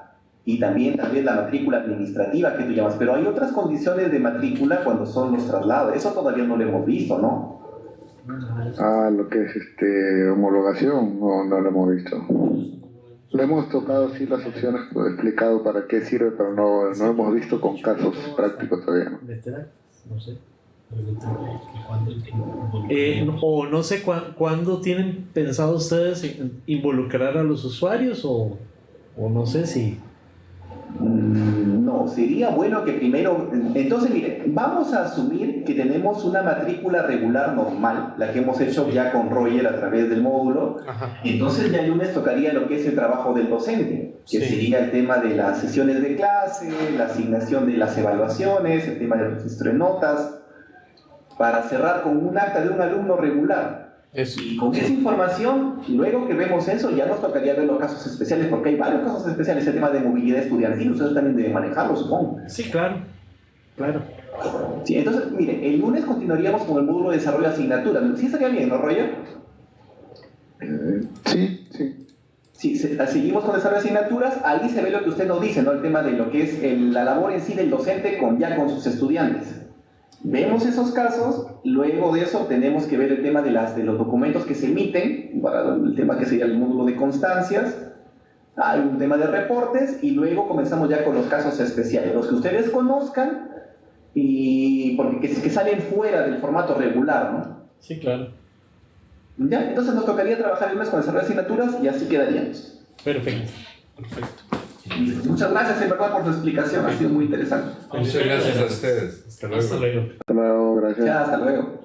y también la matrícula administrativa que tú llamas, pero hay otras condiciones de matrícula cuando son los traslados. Eso todavía no lo hemos visto, ¿no? Lo que es homologación, no lo hemos visto. Le hemos tocado sí las opciones, pues, explicado para qué sirve, pero no hemos visto con casos prácticos todavía, ¿no? No sé. O no sé cuándo tienen pensado ustedes involucrar a los usuarios o no sé si... No, sería bueno que primero, entonces mire, vamos a asumir que tenemos una matrícula regular normal, la que hemos hecho ya con Roger a través del módulo. Ajá. Entonces ya el lunes tocaría lo que es el trabajo del docente, que Sí. sería el tema de las sesiones de clase, la asignación de las evaluaciones, el tema del registro de notas, para cerrar con un acta de un alumno regular. Eso. Y con esa información, luego que vemos eso, ya nos tocaría ver los casos especiales, porque hay varios casos especiales, el tema de movilidad estudiantil, ustedes también deben manejarlo, supongo. Sí, claro. Sí, entonces, mire, el lunes continuaríamos con el módulo de desarrollo de asignaturas. Sí estaría bien, ¿no, Roger? Sí. Sí, seguimos con desarrollo de asignaturas, ahí se ve lo que usted nos dice, ¿no? El tema de lo que es la labor en sí del docente ya con sus estudiantes. Vemos esos casos, luego de eso tenemos que ver el tema de los documentos que se emiten, para el tema que sería el módulo de constancias, hay un tema de reportes y luego comenzamos ya con los casos especiales, los que ustedes conozcan y porque que salen fuera del formato regular, ¿no? Sí, claro. Ya, entonces nos tocaría trabajar el mes con desarrollo de asignaturas y así quedaríamos. Perfecto. Muchas gracias en verdad por su explicación, ha sido muy interesante. Muchas gracias a ustedes. Hasta luego. Hasta luego. Hasta luego, gracias. Ya, hasta luego.